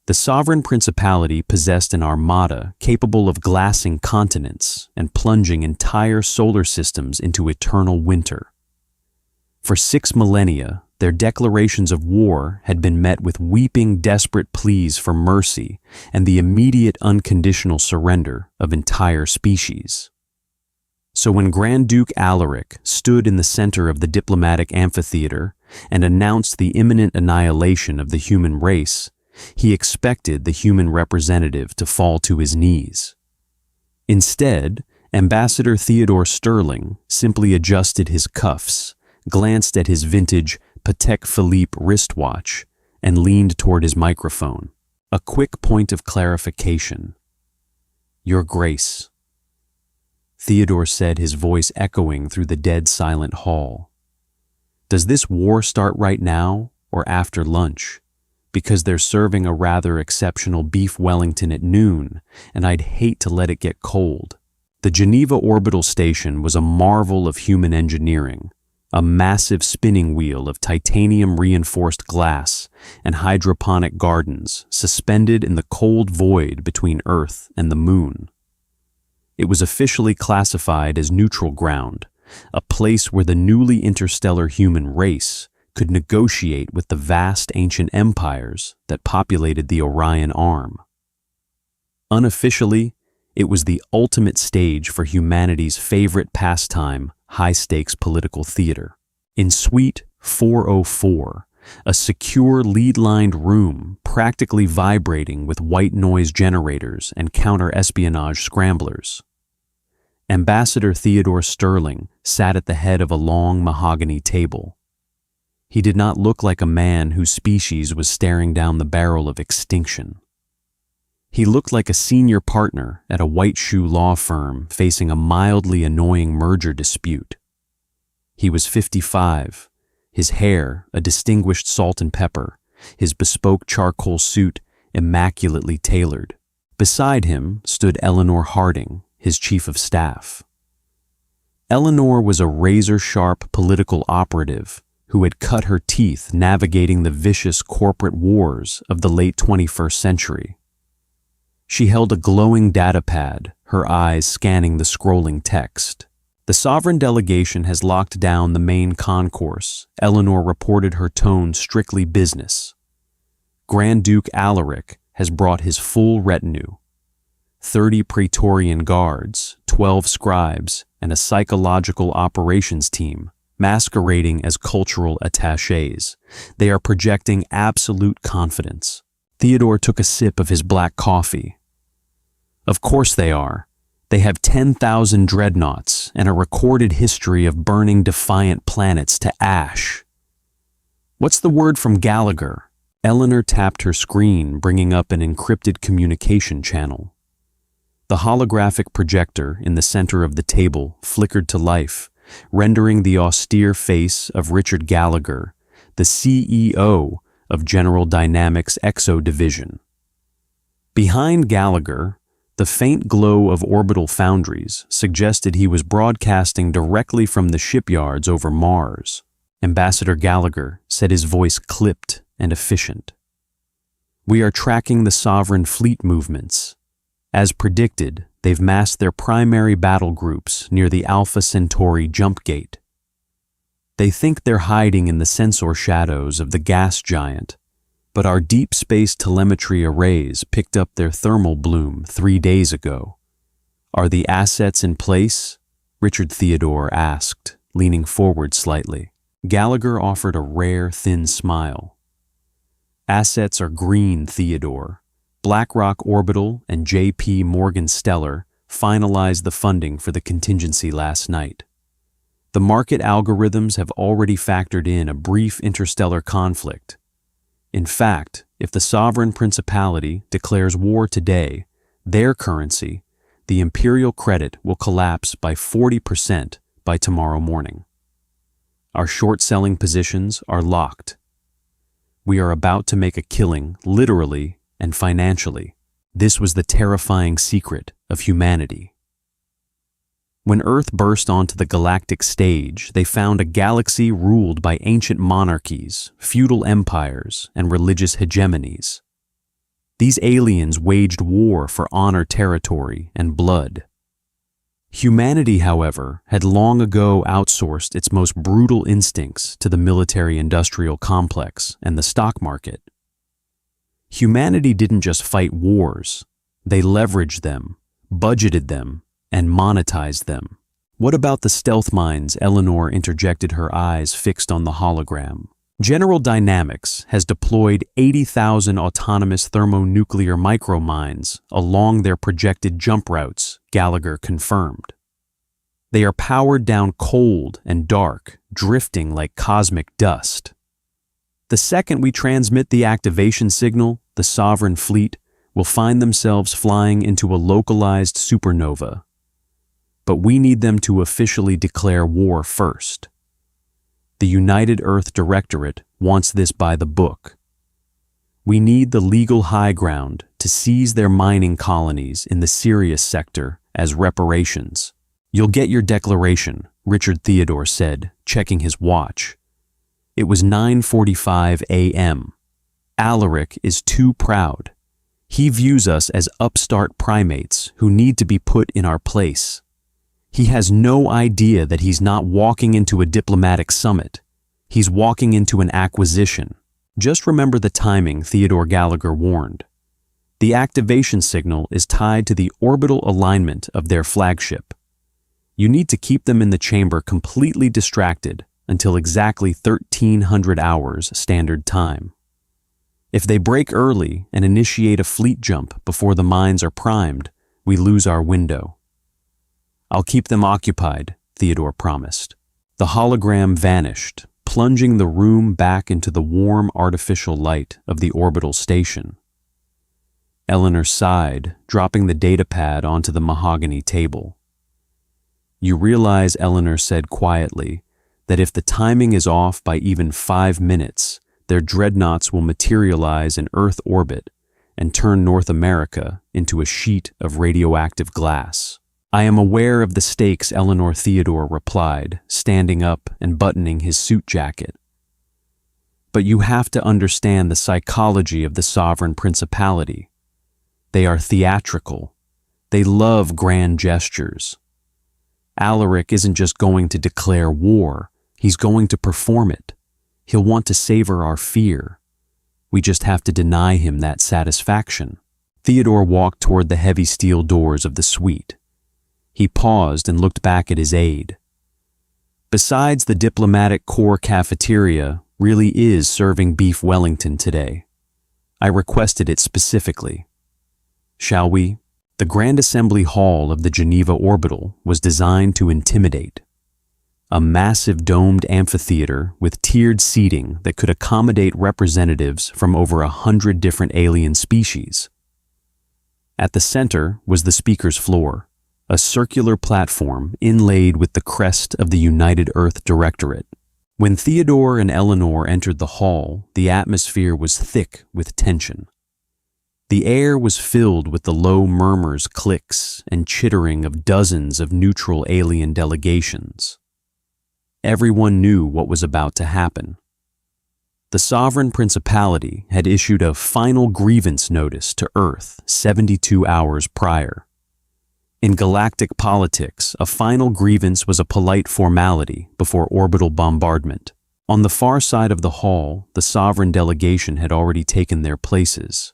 The sovereign principality possessed an armada capable of glassing continents and plunging entire solar systems into eternal winter. For 6 millennia, their declarations of war had been met with weeping, desperate pleas for mercy and the immediate unconditional surrender of entire species. So when Grand Duke Alaric stood in the center of the diplomatic amphitheater and announced the imminent annihilation of the human race, he expected the human representative to fall to his knees. Instead, Ambassador Theodore Sterling simply adjusted his cuffs, glanced at his vintage Patek Philippe wristwatch, and leaned toward his microphone. A quick point of clarification. "Your Grace," Theodore said, his voice echoing through the dead silent hall. "Does this war start right now or after lunch? Because they're serving a rather exceptional beef Wellington at noon, and I'd hate to let it get cold." The Geneva Orbital Station was a marvel of human engineering, a massive spinning wheel of titanium-reinforced glass and hydroponic gardens suspended in the cold void between Earth and the Moon. It was officially classified as neutral ground, a place where the newly interstellar human race could negotiate with the vast ancient empires that populated the Orion Arm. Unofficially, it was the ultimate stage for humanity's favorite pastime, high-stakes political theater. In Suite 404, a secure lead-lined room practically vibrating with white noise generators and counter-espionage scramblers, Ambassador Theodore Sterling sat at the head of a long mahogany table. He did not look like a man whose species was staring down the barrel of extinction. He looked like a senior partner at a white-shoe law firm facing a mildly annoying merger dispute. He was 55, his hair a distinguished salt and pepper, his bespoke charcoal suit immaculately tailored. Beside him stood Eleanor Harding, his chief of staff. Eleanor was a razor-sharp political operative who had cut her teeth navigating the vicious corporate wars of the late 21st century. She held a glowing datapad, her eyes scanning the scrolling text. "The sovereign delegation has locked down the main concourse," Eleanor reported, her tone strictly business. "Grand Duke Alaric has brought his full retinue. 30 Praetorian guards, 12 scribes, and a psychological operations team, masquerading as cultural attachés. They are projecting absolute confidence." Theodore took a sip of his black coffee. "Of course they are. They have 10,000 dreadnoughts and a recorded history of burning defiant planets to ash." "What's the word from Gallagher?" Eleanor tapped her screen, bringing up an encrypted communication channel. The holographic projector in the center of the table flickered to life, rendering the austere face of Richard Gallagher, the CEO of General Dynamics Exo Division. Behind Gallagher, the faint glow of orbital foundries suggested he was broadcasting directly from the shipyards over Mars. Ambassador Gallagher said, his voice clipped and efficient. "We are tracking the sovereign fleet movements. As predicted, they've massed their primary battle groups near the Alpha Centauri jump gate. They think they're hiding in the sensor shadows of the gas giant, but our deep space telemetry arrays picked up their thermal bloom 3 days ago." "Are the assets in place?" Richard Theodore asked, leaning forward slightly. Gallagher offered a rare, thin smile. "Assets are green, Theodore. BlackRock Orbital and J.P. Morgan Stellar finalized the funding for the contingency last night. The market algorithms have already factored in a brief interstellar conflict. In fact, if the sovereign principality declares war today, their currency, the imperial credit, will collapse by 40% by tomorrow morning. Our short-selling positions are locked. We are about to make a killing, literally and financially. This was the terrifying secret of humanity." When Earth burst onto the galactic stage, they found a galaxy ruled by ancient monarchies, feudal empires, and religious hegemonies. These aliens waged war for honor, territory, and blood. Humanity, however, had long ago outsourced its most brutal instincts to the military-industrial complex and the stock market. Humanity didn't just fight wars, they leveraged them, budgeted them, and monetized them. What about the stealth mines? Eleanor interjected, her eyes fixed on the hologram. General Dynamics has deployed 80,000 autonomous thermonuclear micromines along their projected jump routes, Gallagher confirmed. They are powered down cold and dark, drifting like cosmic dust. The second we transmit the activation signal, the Sovereign Fleet will find themselves flying into a localized supernova. But we need them to officially declare war first. The United Earth Directorate wants this by the book. We need the legal high ground to seize their mining colonies in the Sirius sector as reparations. You'll get your declaration, Richard Theodore said, checking his watch. It was 9:45 a.m. Alaric is too proud. He views us as upstart primates who need to be put in our place. He has no idea that he's not walking into a diplomatic summit. He's walking into an acquisition. Just remember the timing, Theodore Gallagher warned. The activation signal is tied to the orbital alignment of their flagship. You need to keep them in the chamber completely distracted until exactly 1300 hours standard time. If they break early and initiate a fleet jump before the mines are primed, we lose our window. I'll keep them occupied, Theodore promised. The hologram vanished, plunging the room back into the warm artificial light of the orbital station. Eleanor sighed, dropping the datapad onto the mahogany table. You realize, Eleanor said quietly, that if the timing is off by even 5 minutes, their dreadnoughts will materialize in Earth orbit and turn North America into a sheet of radioactive glass. I am aware of the stakes, Eleanor Theodore replied, standing up and buttoning his suit jacket. But you have to understand the psychology of the sovereign principality. They are theatrical. They love grand gestures. Alaric isn't just going to declare war, he's going to perform it. He'll want to savor our fear. We just have to deny him that satisfaction. Theodore walked toward the heavy steel doors of the suite. He paused and looked back at his aide. Besides, the diplomatic corps cafeteria really is serving beef Wellington today. I requested it specifically. Shall we? The Grand Assembly Hall of the Geneva Orbital was designed to intimidate. A massive domed amphitheater with tiered seating that could accommodate representatives from over 100 different alien species. At the center was the speaker's floor, a circular platform inlaid with the crest of the United Earth Directorate. When Theodore and Eleanor entered the hall, the atmosphere was thick with tension. The air was filled with the low murmurs, clicks, and chittering of dozens of neutral alien delegations. Everyone knew what was about to happen. The Sovereign Principality had issued a final grievance notice to Earth 72 hours prior. In galactic politics, a final grievance was a polite formality before orbital bombardment. On the far side of the hall, the sovereign delegation had already taken their places.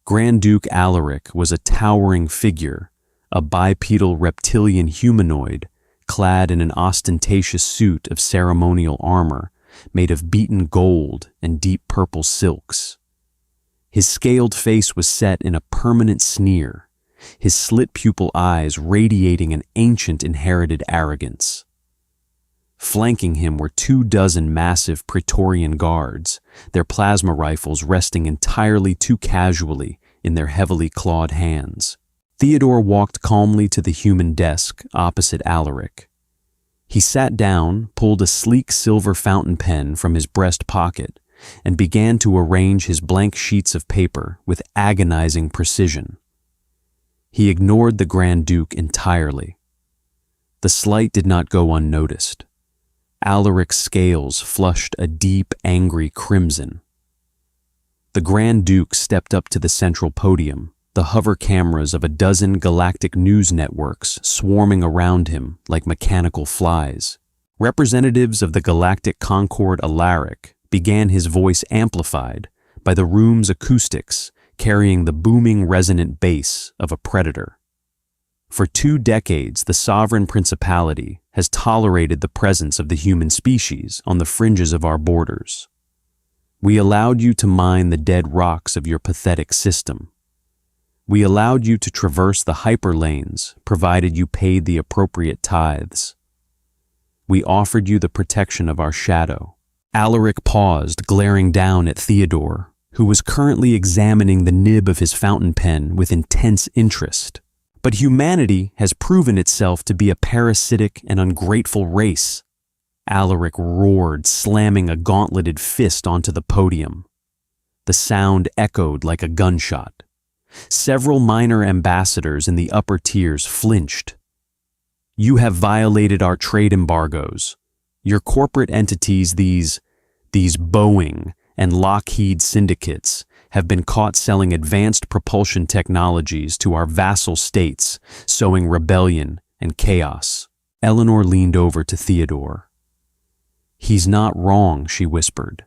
Grand Duke Alaric was a towering figure, a bipedal reptilian humanoid, clad in an ostentatious suit of ceremonial armor made of beaten gold and deep purple silks. His scaled face was set in a permanent sneer, his slit pupil eyes radiating an ancient inherited arrogance. Flanking him were 24 massive Praetorian guards, their plasma rifles resting entirely too casually in their heavily clawed hands. Theodore walked calmly to the human desk opposite Alaric. He sat down, pulled a sleek silver fountain pen from his breast pocket, and began to arrange his blank sheets of paper with agonizing precision. He ignored the Grand Duke entirely. The slight did not go unnoticed. Alaric's scales flushed a deep, angry crimson. The Grand Duke stepped up to the central podium, the hover cameras of a dozen galactic news networks swarming around him like mechanical flies. Representatives of the Galactic Concord Alaric began, his voice amplified by the room's acoustics, carrying the booming resonant bass of a predator. For 2 decades, the Sovereign Principality has tolerated the presence of the human species on the fringes of our borders. We allowed you to mine the dead rocks of your pathetic system. We allowed you to traverse the hyperlanes, provided you paid the appropriate tithes. We offered you the protection of our shadow. Alaric paused, glaring down at Theodore, who was currently examining the nib of his fountain pen with intense interest. But humanity has proven itself to be a parasitic and ungrateful race. Alaric roared, slamming a gauntleted fist onto the podium. The sound echoed like a gunshot. Several minor ambassadors in the upper tiers flinched. You have violated our trade embargoes. Your corporate entities, these Boeing and Lockheed syndicates, have been caught selling advanced propulsion technologies to our vassal states, sowing rebellion and chaos. Eleanor leaned over to Theodore. He's not wrong, she whispered.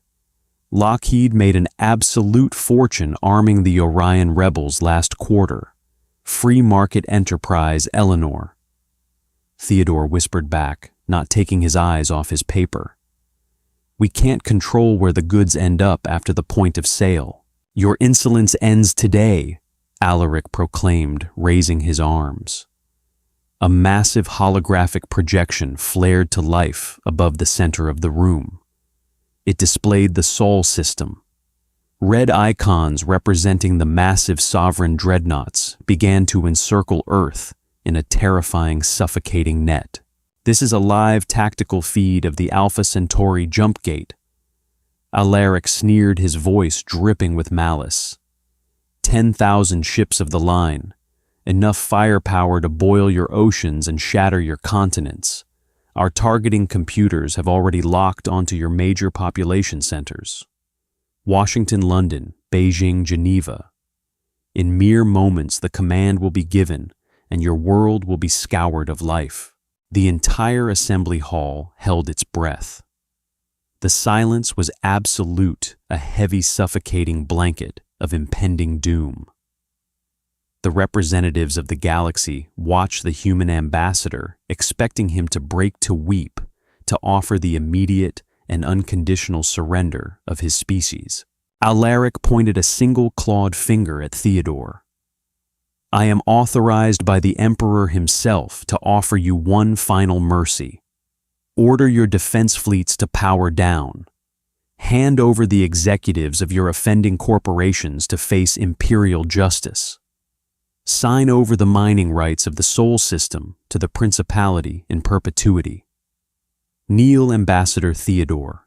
Lockheed made an absolute fortune arming the Orion rebels last quarter. Free market enterprise, Eleanor. Theodore whispered back, not taking his eyes off his paper. We can't control where the goods end up after the point of sale. Your insolence ends today, Alaric proclaimed, raising his arms. A massive holographic projection flared to life above the center of the room. It displayed the Sol system. Red icons representing the massive sovereign dreadnoughts began to encircle Earth in a terrifying, suffocating net. This is a live tactical feed of the Alpha Centauri jump gate. Alaric sneered, his voice dripping with malice. 10,000 ships of the line, enough firepower to boil your oceans and shatter your continents. Our targeting computers have already locked onto your major population centers. Washington, London, Beijing, Geneva. In mere moments, the command will be given, and your world will be scoured of life. The entire assembly hall held its breath. The silence was absolute, a heavy, suffocating blanket of impending doom. The representatives of the galaxy watched the human ambassador, expecting him to break to weep, to offer the immediate and unconditional surrender of his species. Alaric pointed a single clawed finger at Theodore. I am authorized by the Emperor himself to offer you one final mercy. Order your defense fleets to power down. Hand over the executives of your offending corporations to face imperial justice. Sign over the mining rights of the Sol system to the Principality in perpetuity. Kneel, Ambassador Theodore.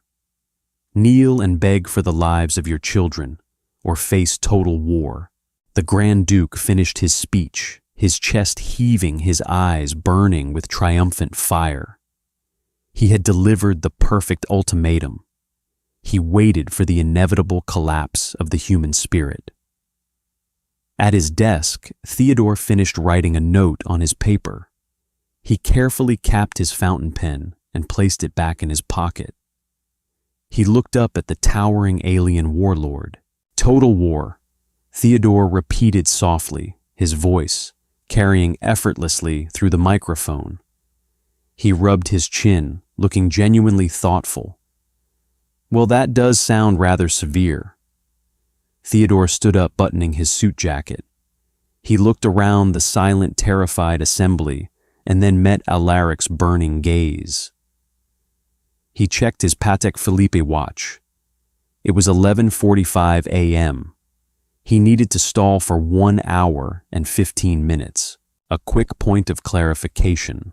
Kneel and beg for the lives of your children, or face total war. The Grand Duke finished his speech, his chest heaving, his eyes burning with triumphant fire. He had delivered the perfect ultimatum. He waited for the inevitable collapse of the human spirit. At his desk, Theodore finished writing a note on his paper. He carefully capped his fountain pen and placed it back in his pocket. He looked up at the towering alien warlord. Total war, Theodore repeated softly, his voice carrying effortlessly through the microphone. He rubbed his chin, looking genuinely thoughtful. Well, that does sound rather severe. Theodore stood up, buttoning his suit jacket. He looked around the silent, terrified assembly and then met Alaric's burning gaze. He checked his Patek Philippe watch. It was 11:45 a.m. He needed to stall for 1 hour and 15 minutes. A quick point of clarification.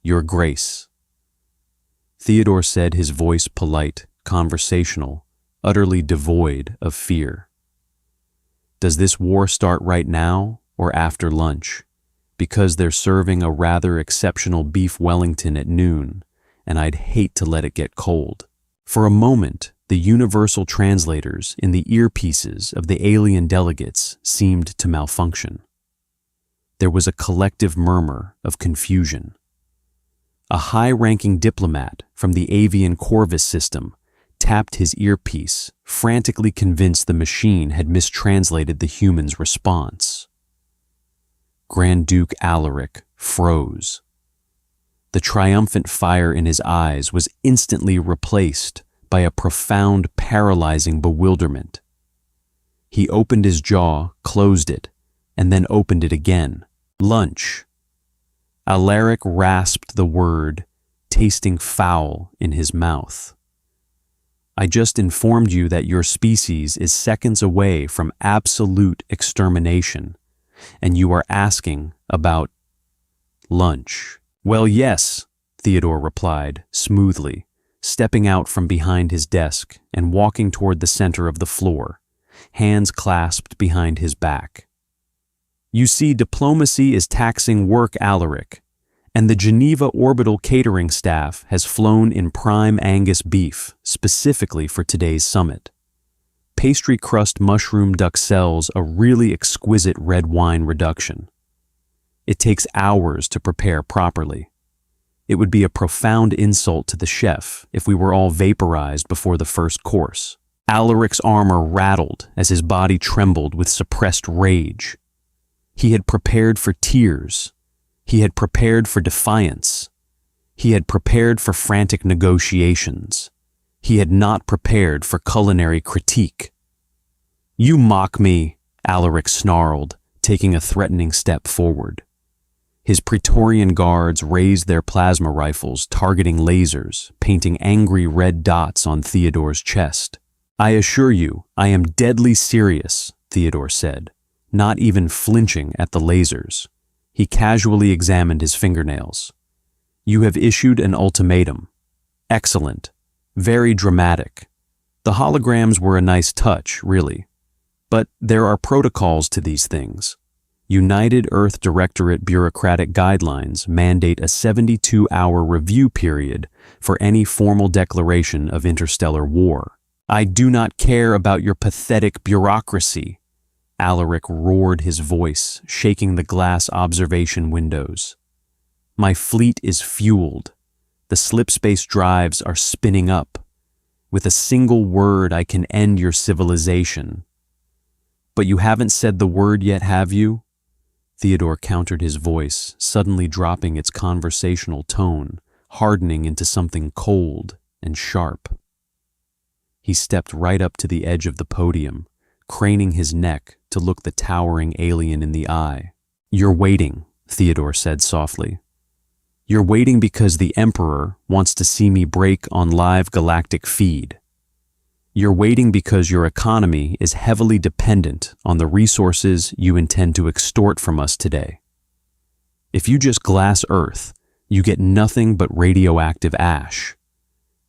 Your Grace. Theodore said, his voice polite, conversational, utterly devoid of fear. Does this war start right now or after lunch? Because they're serving a rather exceptional beef Wellington at noon, and I'd hate to let it get cold. For a moment, The universal translators in the earpieces of the alien delegates seemed to malfunction. There was a collective murmur of confusion. A high-ranking diplomat from the avian Corvus system tapped his earpiece, frantically convinced the machine had mistranslated the human's response. Grand Duke Alaric froze. The triumphant fire in his eyes was instantly replaced by a profound, paralyzing bewilderment. He opened his jaw, closed it, and then opened it again. Lunch. Alaric rasped the word, tasting foul in his mouth. I just informed you that your species is seconds away from absolute extermination, and you are asking about lunch. Well, yes, Theodore replied, smoothly, stepping out from behind his desk and walking toward the center of the floor, hands clasped behind his back. You see, diplomacy is taxing work, Alaric, and the Geneva Orbital catering staff has flown in prime Angus beef specifically for today's summit. Pastry crust mushroom duxelles, a really exquisite red wine reduction. It takes hours to prepare properly. It would be a profound insult to the chef if we were all vaporized before the first course. Alaric's armor rattled as his body trembled with suppressed rage. He had prepared for tears. He had prepared for defiance. He had prepared for frantic negotiations. He had not prepared for culinary critique. You mock me, Alaric snarled, taking a threatening step forward. His Praetorian guards raised their plasma rifles, targeting lasers, painting angry red dots on Theodore's chest. I assure you, I am deadly serious, Theodore said, not even flinching at the lasers. He casually examined his fingernails. You have issued an ultimatum. Excellent. Very dramatic. The holograms were a nice touch, really. But there are protocols to these things. United Earth Directorate bureaucratic guidelines mandate a 72-hour review period for any formal declaration of interstellar war. I do not care about your pathetic bureaucracy. Alaric roared his voice, shaking the glass observation windows. My fleet is fueled. The slipspace drives are spinning up. With a single word, I can end your civilization. But you haven't said the word yet, have you? Theodore countered his voice, suddenly dropping its conversational tone, hardening into something cold and sharp. He stepped right up to the edge of the podium, craning his neck to look the towering alien in the eye. You're waiting, Theodore said softly. You're waiting because the Emperor wants to see me break on live galactic feed. You're waiting because your economy is heavily dependent on the resources you intend to extort from us today. If you just glass Earth, you get nothing but radioactive ash,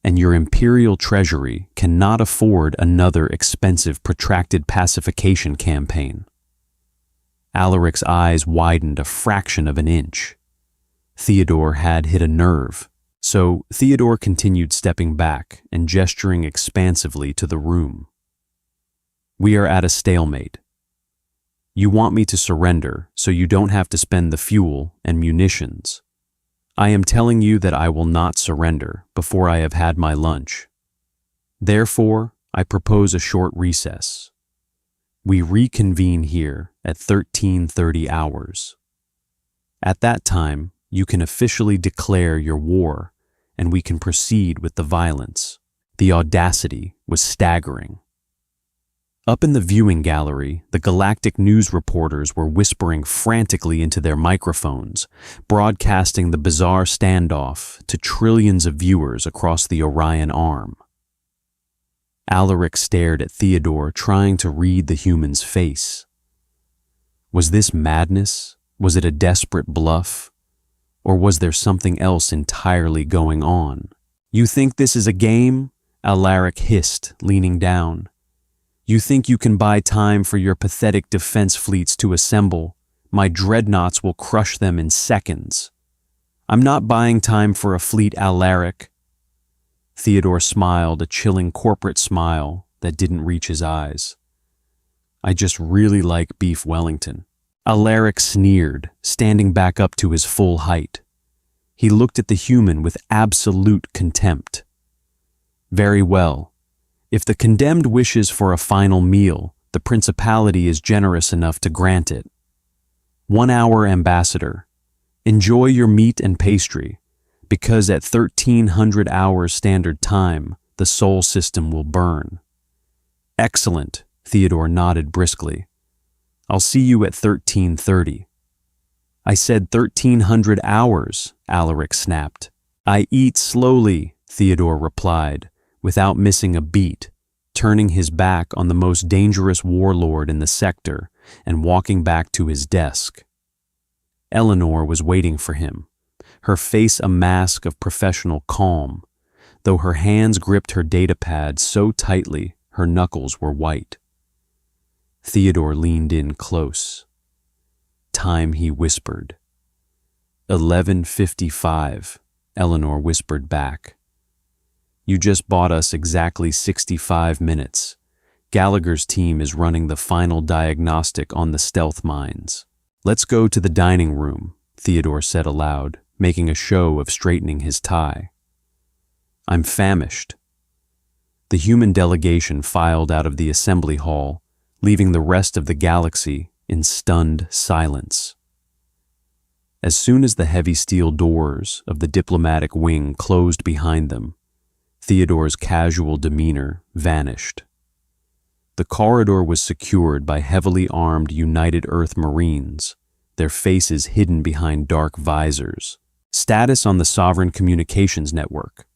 and your imperial treasury cannot afford another expensive, protracted pacification campaign. Alaric's eyes widened a fraction of an inch. Theodore had hit a nerve, so Theodore continued stepping back and gesturing expansively to the room. We are at a stalemate. You want me to surrender so you don't have to spend the fuel and munitions. I am telling you that I will not surrender before I have had my lunch. Therefore, I propose a short recess. We reconvene here at 13:30 hours. At that time, you can officially declare your war, and we can proceed with the violence. The audacity was staggering. Up in the viewing gallery, the galactic news reporters were whispering frantically into their microphones, broadcasting the bizarre standoff to trillions of viewers across the Orion Arm. Alaric stared at Theodore, trying to read the human's face. Was this madness? Was it a desperate bluff? Or was there something else entirely going on? You think this is a game? Alaric hissed, leaning down. You think you can buy time for your pathetic defense fleets to assemble? My dreadnoughts will crush them in seconds. I'm not buying time for a fleet, Alaric. Theodore smiled, a chilling corporate smile that didn't reach his eyes. I just really like beef Wellington. Alaric sneered, standing back up to his full height. He looked at the human with absolute contempt. Very well. If the condemned wishes for a final meal, the principality is generous enough to grant it. 1 hour, Ambassador. Enjoy your meat and pastry, because at 1300 hours standard time, the Sol system will burn. Excellent, Theodore nodded briskly. I'll see you at 1330. I said 1300 hours, Alaric snapped. I eat slowly, Theodore replied, without missing a beat, turning his back on the most dangerous warlord in the sector and walking back to his desk. Eleanor was waiting for him, her face a mask of professional calm, though her hands gripped her datapad so tightly her knuckles were white. Theodore leaned in close. Time, he whispered. 11:55, Eleanor whispered back. You just bought us exactly 65 minutes. Gallagher's team is running the final diagnostic on the stealth mines. Let's go to the dining room, Theodore said aloud, making a show of straightening his tie. I'm famished. The human delegation filed out of the assembly hall, leaving the rest of the galaxy in stunned silence. As soon as the heavy steel doors of the diplomatic wing closed behind them, Theodore's casual demeanor vanished. The corridor was secured by heavily armed United Earth Marines, their faces hidden behind dark visors. Status on the Sovereign Communications Network.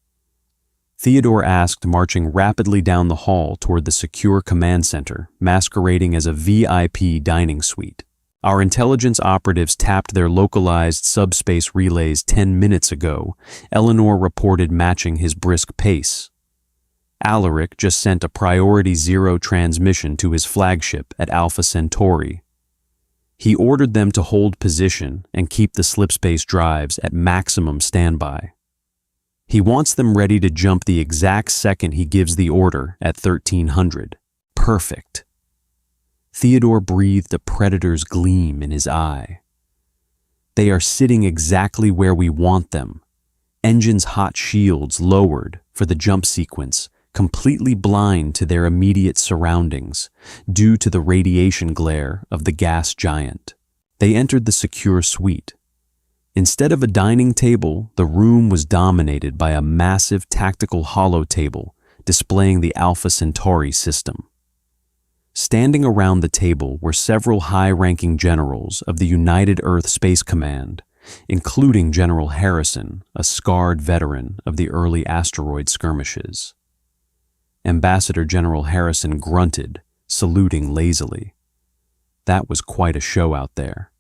Theodore asked, marching rapidly down the hall toward the secure command center, masquerading as a VIP dining suite. Our intelligence operatives tapped their localized subspace relays 10 minutes ago, Eleanor reported, matching his brisk pace. Alaric just sent a priority 0 transmission to his flagship at Alpha Centauri. He ordered them to hold position and keep the slipspace drives at maximum standby. He wants them ready to jump the exact second he gives the order at 1300. Perfect. Theodore breathed a predator's gleam in his eye. They are sitting exactly where we want them. Engines' hot shields lowered for the jump sequence, completely blind to their immediate surroundings due to the radiation glare of the gas giant. They entered the secure suite. Instead of a dining table, the room was dominated by a massive tactical holo table displaying the Alpha Centauri system. Standing around the table were several high-ranking generals of the United Earth Space Command, including General Harrison, a scarred veteran of the early asteroid skirmishes. Ambassador General Harrison grunted, saluting lazily. That was quite a show out there.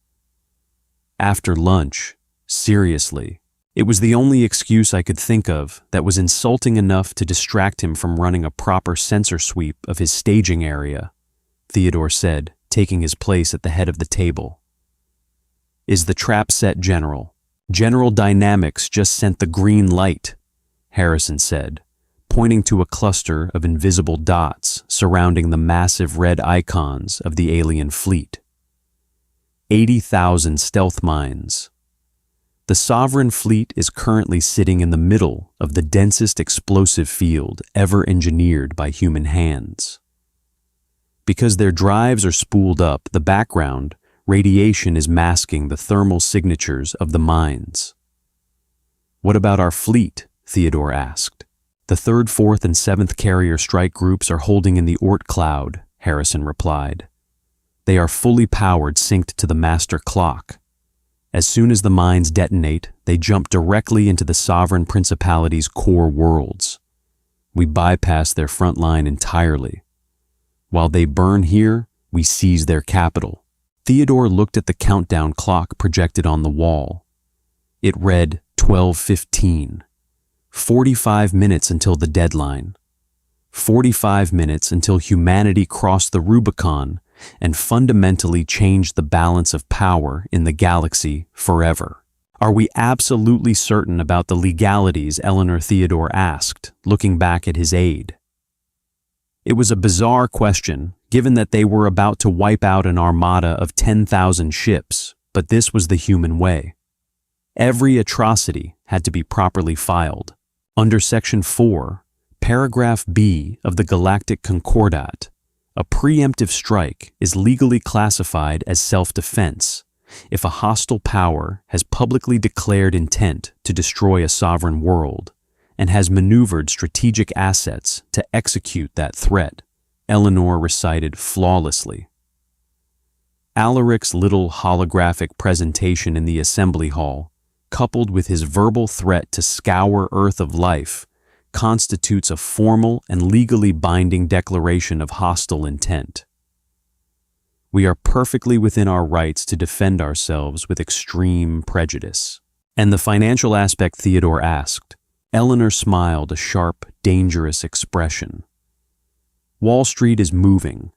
After lunch, seriously, it was the only excuse I could think of that was insulting enough to distract him from running a proper sensor sweep of his staging area, Theodore said, taking his place at the head of the table. Is the trap set, General? General Dynamics just sent the green light, Harrison said, pointing to a cluster of invisible dots surrounding the massive red icons of the alien fleet. 80,000 stealth mines. The Sovereign fleet is currently sitting in the middle of the densest explosive field ever engineered by human hands. Because their drives are spooled up, the background, radiation is masking the thermal signatures of the mines. What about our fleet? Theodore asked. The 3rd, 4th, and 7th carrier strike groups are holding in the Oort cloud, Harrison replied. They are fully powered, synced to the master clock. As soon as the mines detonate, they jump directly into the Sovereign Principality's core worlds. We bypass their front line entirely. While they burn here, we seize their capital. Theodore looked at the countdown clock projected on the wall. It read 12:15. 45 minutes until the deadline. 45 minutes until humanity crossed the Rubicon and fundamentally changed the balance of power in the galaxy forever. Are we absolutely certain about the legalities? Eleanor Theodore asked, looking back at his aide. It was a bizarre question, given that they were about to wipe out an armada of 10,000 ships, but this was the human way. Every atrocity had to be properly filed. Under Section 4, Paragraph B of the Galactic Concordat, a preemptive strike is legally classified as self-defense if a hostile power has publicly declared intent to destroy a sovereign world and has maneuvered strategic assets to execute that threat, Eleanor recited flawlessly. Alaric's little holographic presentation in the assembly hall, coupled with his verbal threat to scour Earth of life, constitutes a formal and legally binding declaration of hostile intent. We are perfectly within our rights to defend ourselves with extreme prejudice. And the financial aspect? Theodore asked. Eleanor smiled a sharp, dangerous expression. Wall Street is moving.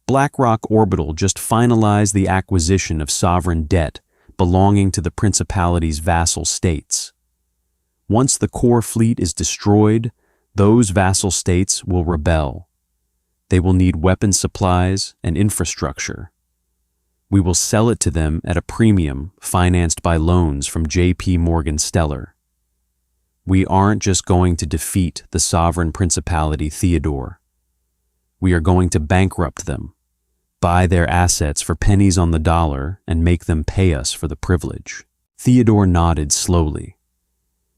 BlackRock Orbital just finalized the acquisition of sovereign debt belonging to the Principality's vassal states. Once the core fleet is destroyed, those vassal states will rebel. They will need weapon supplies and infrastructure. We will sell it to them at a premium financed by loans from J.P. Morgan Stellar. We aren't just going to defeat the sovereign principality, Theodore. We are going to bankrupt them, buy their assets for pennies on the dollar, and make them pay us for the privilege. Theodore nodded slowly.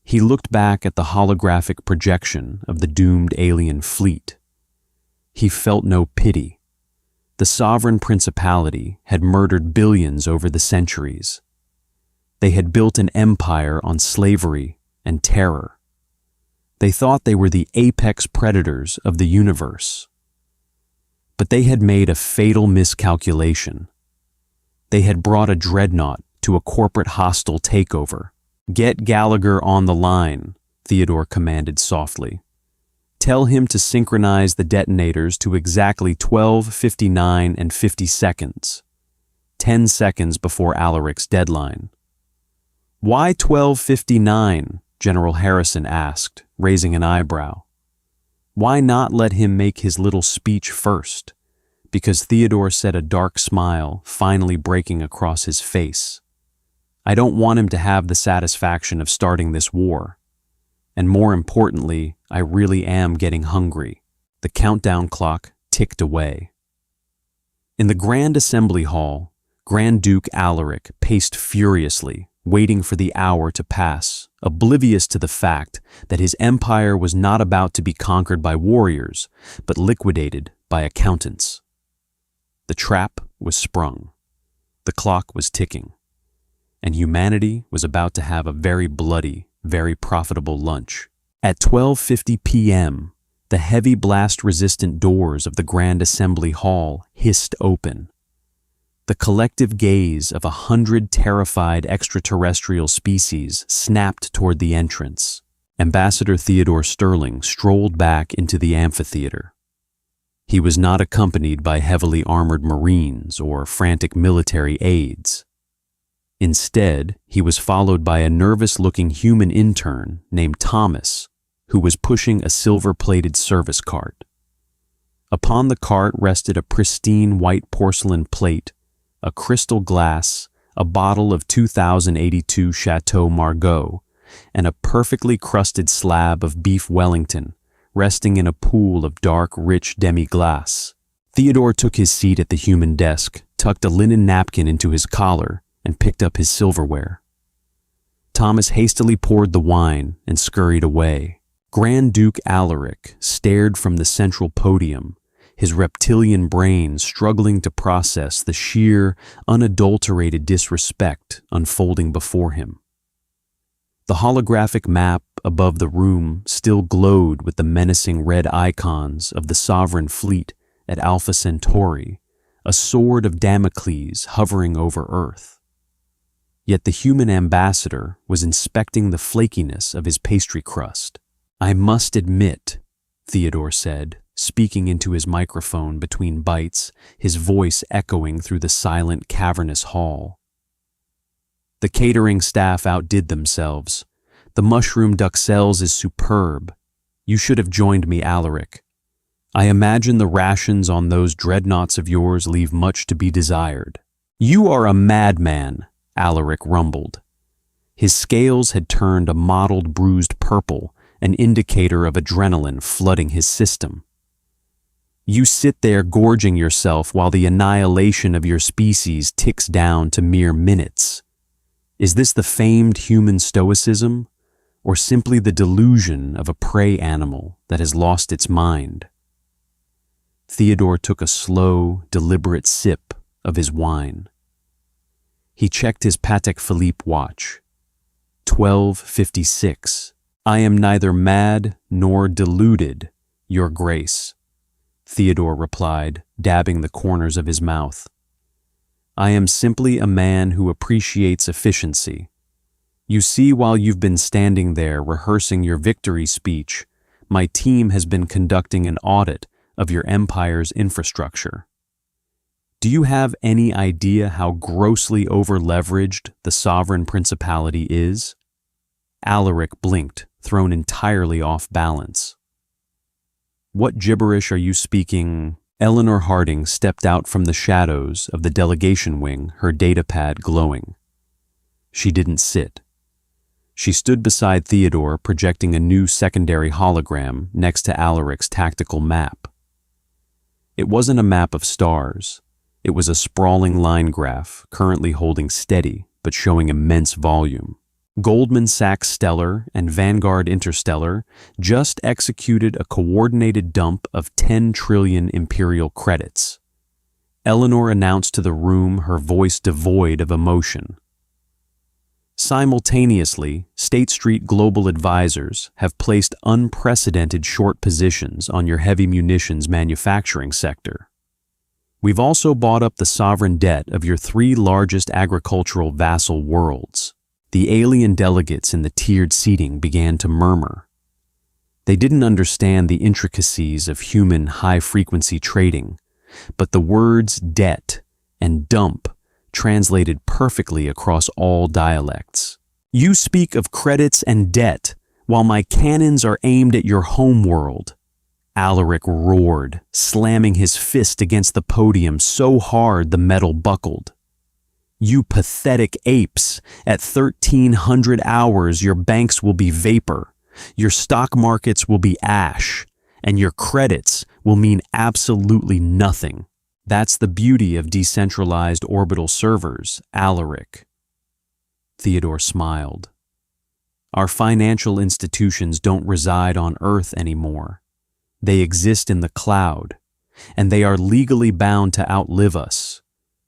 He looked back at the holographic projection of the doomed alien fleet. He felt no pity. The sovereign principality had murdered billions over the centuries. They had built an empire on slavery and terror. They thought they were the apex predators of the universe. But they had made a fatal miscalculation. They had brought a dreadnought to a corporate hostile takeover. "Get Gallagher on the line," Theodore commanded softly. "Tell him to synchronize the detonators to exactly 12:59 and 50 seconds, 10 seconds before Alaric's deadline." "Why 12:59?" General Harrison asked, raising an eyebrow. "Why not let him make his little speech first?" Because Theodore said, a dark smile finally breaking across his face. "I don't want him to have the satisfaction of starting this war. And more importantly, I really am getting hungry." The countdown clock ticked away. In the Grand Assembly Hall, Grand Duke Alaric paced furiously, waiting for the hour to pass, oblivious to the fact that his empire was not about to be conquered by warriors, but liquidated by accountants. The trap was sprung. The clock was ticking. And humanity was about to have a very bloody, very profitable lunch. At 12:50 p.m., the heavy blast-resistant doors of the Grand Assembly Hall hissed open. The collective gaze of 100 terrified extraterrestrial species snapped toward the entrance. Ambassador Theodore Sterling strolled back into the amphitheater. He was not accompanied by heavily armored Marines or frantic military aides. Instead, he was followed by a nervous-looking human intern named Thomas, who was pushing a silver-plated service cart. Upon the cart rested a pristine white porcelain plate, a crystal glass, a bottle of 2082 Chateau Margaux, and a perfectly crusted slab of beef Wellington, resting in a pool of dark, rich demi-glace. Theodore took his seat at the human desk, tucked a linen napkin into his collar, and picked up his silverware. Thomas hastily poured the wine and scurried away. Grand Duke Alaric stared from the central podium, his reptilian brain struggling to process the sheer, unadulterated disrespect unfolding before him. The holographic map above the room still glowed with the menacing red icons of the sovereign fleet at Alpha Centauri, a sword of Damocles hovering over Earth. Yet the human ambassador was inspecting the flakiness of his pastry crust. "I must admit," Theodore said, speaking into his microphone between bites, his voice echoing through the silent, cavernous hall. "The The catering staff outdid themselves. The mushroom duxelles is superb. You should have joined me, Alaric. I imagine the rations on those dreadnoughts of yours leave much to be desired. You are a madman, Alaric rumbled. His scales had turned a mottled bruised purple, an indicator of adrenaline flooding his system. You sit there gorging yourself while the annihilation of your species ticks down to mere minutes. Is this the famed human stoicism, or simply the delusion of a prey animal that has lost its mind? Theodore took a slow, deliberate sip of his wine. He checked his Patek Philippe watch. 12:56. I am neither mad nor deluded, Your Grace, Theodore replied, dabbing the corners of his mouth. I am simply a man who appreciates efficiency. You see, while you've been standing there rehearsing your victory speech, my team has been conducting an audit of your empire's infrastructure. Do you have any idea how grossly over-leveraged the sovereign principality is? Alaric blinked, thrown entirely off balance. What gibberish are you speaking? Eleanor Harding stepped out from the shadows of the delegation wing, her datapad glowing. She didn't sit. She stood beside Theodore, projecting a new secondary hologram next to Alaric's tactical map. It wasn't a map of stars. It was a sprawling line graph, currently holding steady, but showing immense volume. Goldman Sachs Stellar and Vanguard Interstellar just executed a coordinated dump of 10 trillion imperial credits. Eleanor announced to the room, her voice devoid of emotion. Simultaneously, State Street Global Advisors have placed unprecedented short positions on your heavy munitions manufacturing sector. We've also bought up the sovereign debt of your 3 largest agricultural vassal worlds. The alien delegates in the tiered seating began to murmur. They didn't understand the intricacies of human high-frequency trading, but the words debt and dump translated perfectly across all dialects. You speak of credits and debt, while my cannons are aimed at your home world. Alaric roared, slamming his fist against the podium so hard the metal buckled. You pathetic apes, at 1300 hours your banks will be vapor, your stock markets will be ash, and your credits will mean absolutely nothing. That's the beauty of decentralized orbital servers, Alaric. Theodore smiled. Our financial institutions don't reside on Earth anymore. They exist in the cloud, and they are legally bound to outlive us,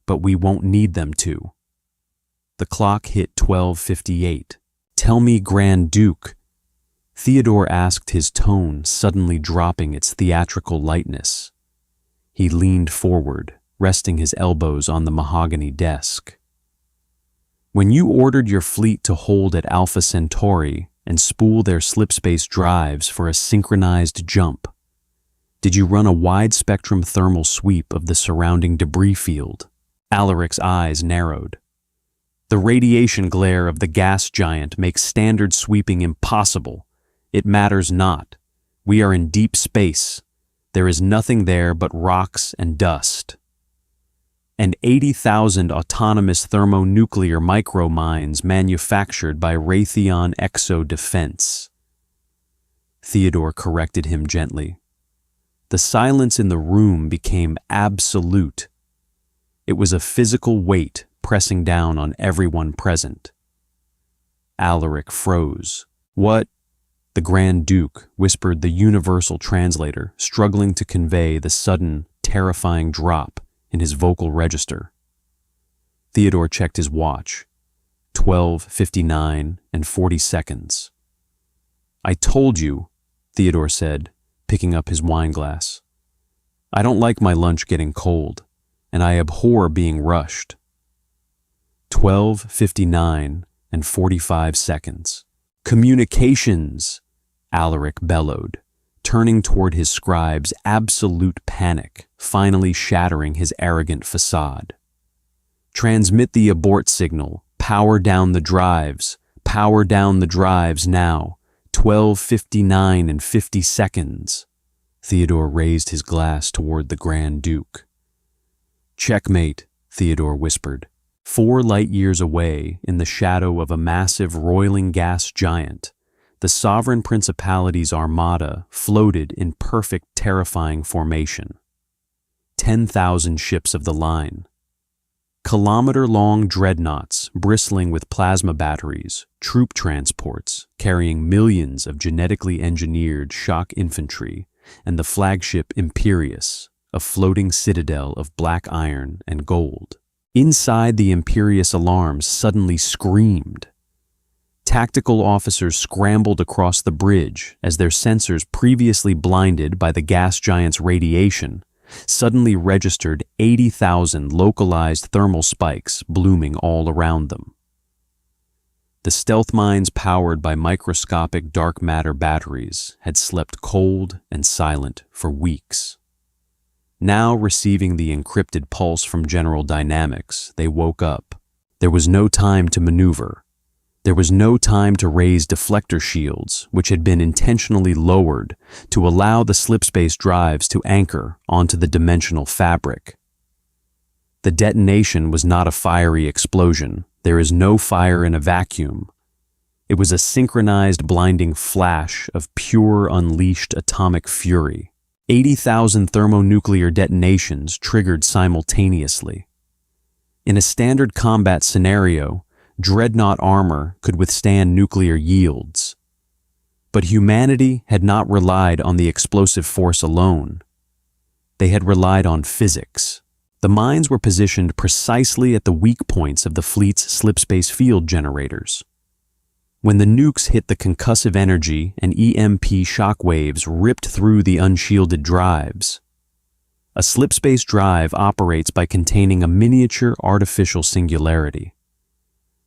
but we won't need them to. The clock hit 12:58. Tell me, Grand Duke. Theodore asked, his tone suddenly dropping its theatrical lightness. He leaned forward, resting his elbows on the mahogany desk. When you ordered your fleet to hold at Alpha Centauri and spool their slipspace drives for a synchronized jump, did you run a wide-spectrum thermal sweep of the surrounding debris field? Alaric's eyes narrowed. The radiation glare of the gas giant makes standard sweeping impossible. It matters not. We are in deep space. There is nothing there but rocks and dust. And 80,000 autonomous thermonuclear micromines manufactured by Raytheon Exo Defense. Theodore corrected him gently. The silence in the room became absolute. It was a physical weight pressing down on everyone present. Alaric froze. What? The Grand Duke whispered the universal translator, struggling to convey the sudden, terrifying drop in his vocal register. Theodore checked his watch. 12:59 and 40 seconds. I told you, Theodore said, picking up his wine glass. I don't like my lunch getting cold, and I abhor being rushed. 12:59 and 45 seconds. Communications, Alaric bellowed, turning toward his scribe's absolute panic, finally shattering his arrogant facade. Transmit the abort signal, Power down the drives. Power down the drives now. 12:59 and 50 seconds. Theodore raised his glass toward the Grand Duke. Checkmate, Theodore whispered. 4 light years away, in the shadow of a massive roiling gas giant, the sovereign principality's armada floated in perfect, terrifying formation. 10,000 ships of the line. Kilometer-long dreadnoughts bristling with plasma batteries, troop transports carrying millions of genetically engineered shock infantry, and the flagship Imperious, a floating citadel of black iron and gold. Inside, the Imperious alarms suddenly screamed. Tactical officers scrambled across the bridge as their sensors, previously blinded by the gas giant's radiation, suddenly registered 80,000 localized thermal spikes blooming all around them. The stealth mines powered by microscopic dark matter batteries had slept cold and silent for weeks. Now, receiving the encrypted pulse from General Dynamics, they woke up. There was no time to maneuver. There was no time to raise deflector shields, which had been intentionally lowered to allow the slipspace drives to anchor onto the dimensional fabric. The detonation was not a fiery explosion. There is no fire in a vacuum. It was a synchronized, blinding flash of pure, unleashed atomic fury. 80,000 thermonuclear detonations triggered simultaneously. In a standard combat scenario, dreadnought armor could withstand nuclear yields. But humanity had not relied on the explosive force alone. They had relied on physics. The mines were positioned precisely at the weak points of the fleet's slipspace field generators. When the nukes hit the concussive energy and EMP shockwaves ripped through the unshielded drives. A slipspace drive operates by containing a miniature artificial singularity.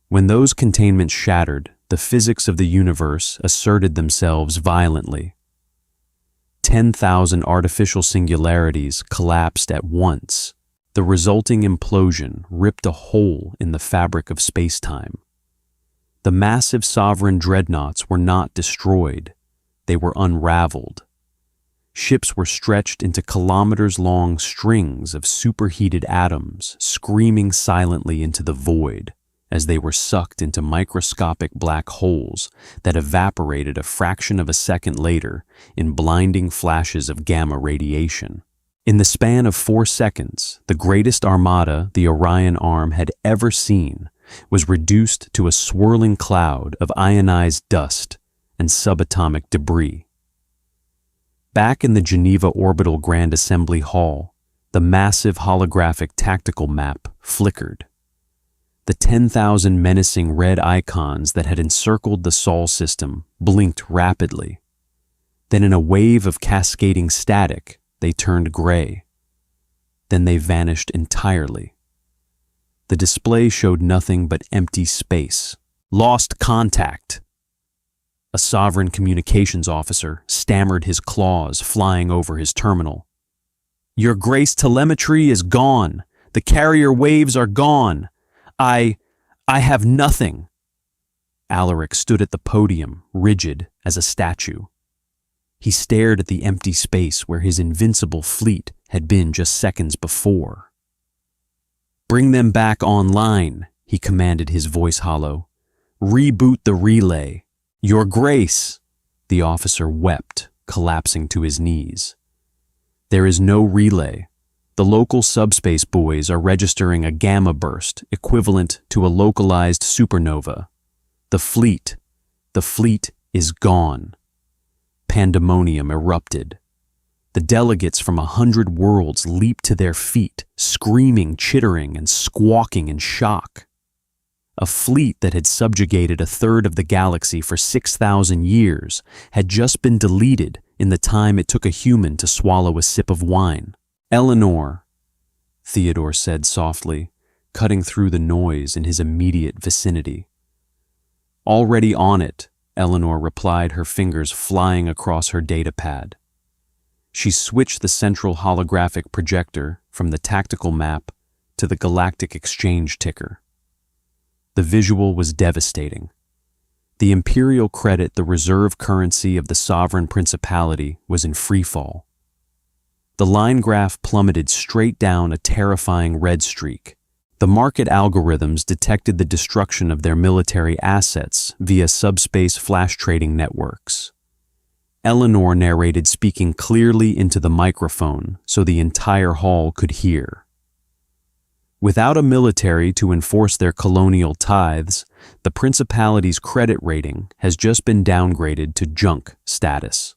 When those containments shattered, the physics of the universe asserted themselves violently. 10,000 artificial singularities collapsed at once. The resulting implosion ripped a hole in the fabric of space-time. The massive sovereign dreadnoughts were not destroyed. They were unraveled. Ships were stretched into kilometers-long strings of superheated atoms, screaming silently into the void as they were sucked into microscopic black holes that evaporated a fraction of a second later in blinding flashes of gamma radiation. In the span of 4 seconds, the greatest armada the Orion Arm had ever seen was reduced to a swirling cloud of ionized dust and subatomic debris. Back in the Geneva Orbital Grand Assembly Hall, the massive holographic tactical map flickered. The 10,000 menacing red icons that had encircled the Sol system blinked rapidly. Then, in a wave of cascading static, they turned gray. Then they vanished entirely. The display showed nothing but empty space. Lost contact. A sovereign communications officer stammered, his claws flying over his terminal. Your Grace telemetry is gone. The carrier waves are gone. I have nothing. Alaric stood at the podium, rigid as a statue. He stared at the empty space where his invincible fleet had been just seconds before. Bring them back online, he commanded, his voice hollow. Reboot the relay. Your Grace, the officer wept, collapsing to his knees. There is no relay. The local subspace buoys are registering a gamma burst equivalent to a localized supernova. The fleet is gone. Pandemonium erupted. The delegates from 100 worlds leaped to their feet, screaming, chittering, and squawking in shock. A fleet that had subjugated a third of the galaxy for 6,000 years had just been deleted in the time it took a human to swallow a sip of wine. Eleanor, Theodore said softly, cutting through the noise in his immediate vicinity. Already on it, Eleanor replied, her fingers flying across her datapad. She switched the central holographic projector from the tactical map to the galactic exchange ticker. The visual was devastating. The imperial credit, the reserve currency of the sovereign principality, was in freefall. The line graph plummeted straight down a terrifying red streak. The market algorithms detected the destruction of their military assets via subspace flash trading networks. Eleanor narrated, speaking clearly into the microphone so the entire hall could hear. Without a military to enforce their colonial tithes, the principality's credit rating has just been downgraded to junk status.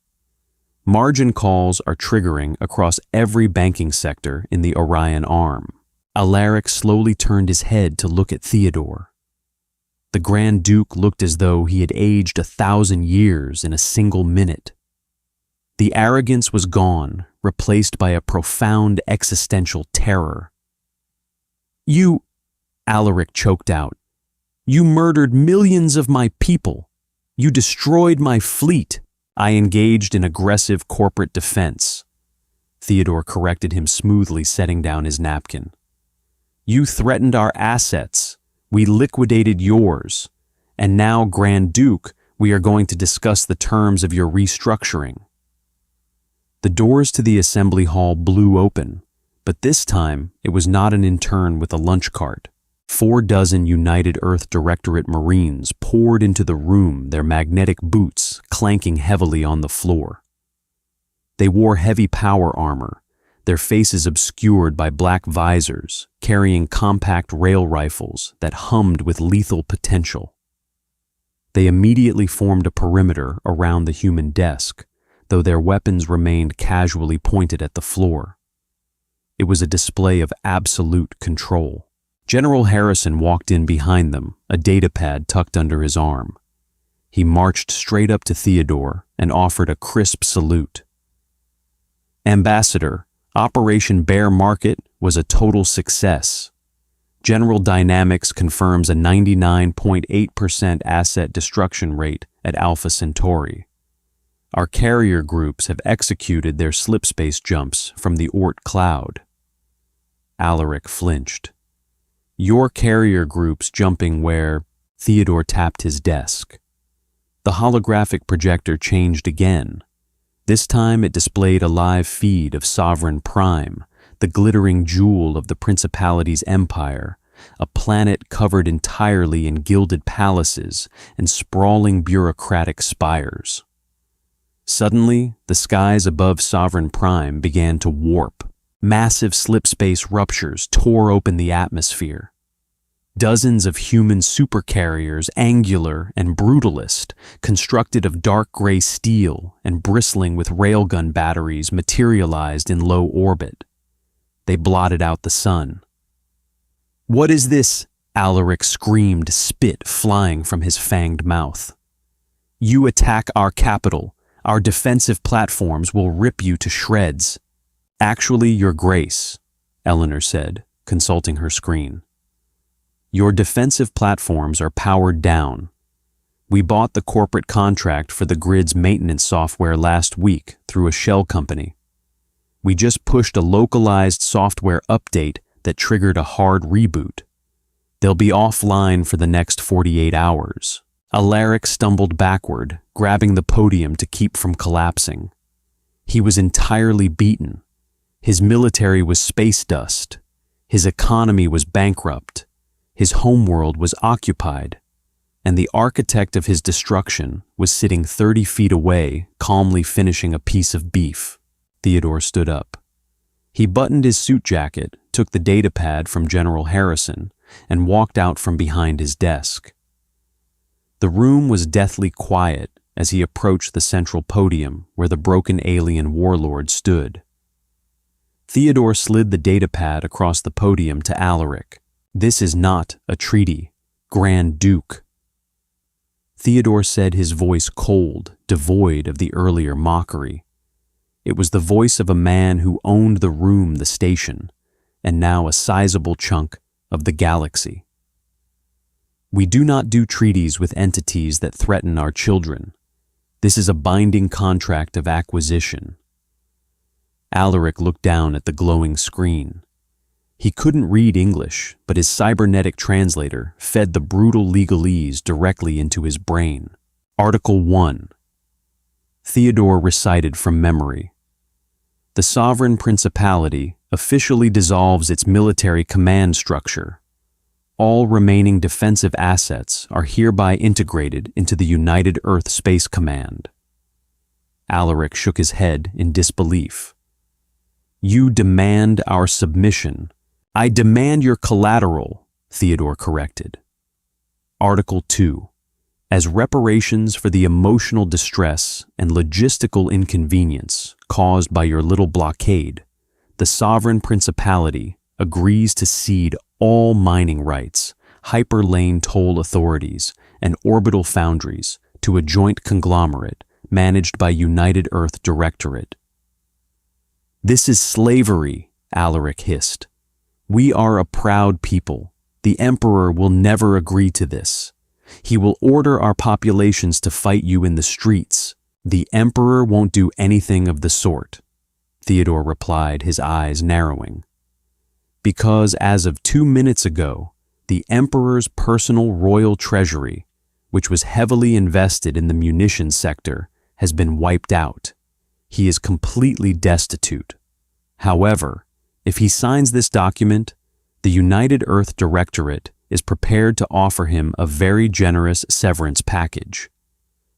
Margin calls are triggering across every banking sector in the Orion Arm. Alaric slowly turned his head to look at Theodore. The Grand Duke looked as though he had aged 1,000 years in a single minute. The arrogance was gone, replaced by a profound existential terror. "You," Alaric choked out, "you murdered millions of my people. You destroyed my fleet." "I engaged in aggressive corporate defense," Theodore corrected him smoothly, setting down his napkin. "You threatened our assets. We liquidated yours. And now, Grand Duke, we are going to discuss the terms of your restructuring." The doors to the assembly hall blew open, but this time it was not an intern with a lunch cart. 4 United Earth Directorate Marines poured into the room, their magnetic boots clanking heavily on the floor. They wore heavy power armor, their faces obscured by black visors, carrying compact rail rifles that hummed with lethal potential. They immediately formed a perimeter around the human desk, though their weapons remained casually pointed at the floor. It was a display of absolute control. General Harrison walked in behind them, a datapad tucked under his arm. He marched straight up to Theodore and offered a crisp salute. "Ambassador, Operation Bear Market was a total success. General Dynamics confirms a 99.8% asset destruction rate at Alpha Centauri. Our carrier groups have executed their slipspace jumps from the Oort cloud." Alaric flinched. "Your carrier groups jumping where?" Theodore tapped his desk. The holographic projector changed again. This time it displayed a live feed of Sovereign Prime, the glittering jewel of the Principality's empire, a planet covered entirely in gilded palaces and sprawling bureaucratic spires. Suddenly, the skies above Sovereign Prime began to warp. Massive slipspace ruptures tore open the atmosphere. Dozens of human supercarriers, angular and brutalist, constructed of dark gray steel and bristling with railgun batteries, materialized in low orbit. They blotted out the sun. "What is this?" Alaric screamed, spit flying from his fanged mouth. "You attack our capital. Our defensive platforms will rip you to shreds." "Actually, Your Grace," Eleanor said, consulting her screen. "Your defensive platforms are powered down. We bought the corporate contract for the grid's maintenance software last week through a shell company. We just pushed a localized software update that triggered a hard reboot. They'll be offline for the next 48 hours. Alaric stumbled backward, grabbing the podium to keep from collapsing. He was entirely beaten. His military was space dust. His economy was bankrupt. His homeworld was occupied. And the architect of his destruction was sitting 30 feet away, calmly finishing a piece of beef. Theodore stood up. He buttoned his suit jacket, took the datapad from General Harrison, and walked out from behind his desk. The room was deathly quiet as he approached the central podium where the broken alien warlord stood. Theodore slid the datapad across the podium to Alaric. "This is not a treaty, Grand Duke." Theodore said, his voice cold, devoid of the earlier mockery. It was the voice of a man who owned the room, the station, and now a sizable chunk of the galaxy. "We do not do treaties with entities that threaten our children. This is a binding contract of acquisition." Alaric looked down at the glowing screen. He couldn't read English, but his cybernetic translator fed the brutal legalese directly into his brain. Article 1. Theodore recited from memory. The sovereign principality officially dissolves its military command structure. All remaining defensive assets are hereby integrated into the United Earth Space Command. Alaric shook his head in disbelief. You demand our submission. I demand your collateral, Theodore corrected. Article 2. As reparations for the emotional distress and logistical inconvenience caused by your little blockade, the sovereign principality agrees to cede all mining rights, hyperlane toll authorities, and orbital foundries to a joint conglomerate managed by United Earth Directorate. This is slavery, Alaric hissed. We are a proud people. The Emperor will never agree to this. He will order our populations to fight you in the streets. The Emperor won't do anything of the sort, Theodore replied, his eyes narrowing. Because as of 2 minutes ago, the Emperor's personal royal treasury, which was heavily invested in the munitions sector, has been wiped out. He is completely destitute. However, if he signs this document, the United Earth Directorate is prepared to offer him a very generous severance package.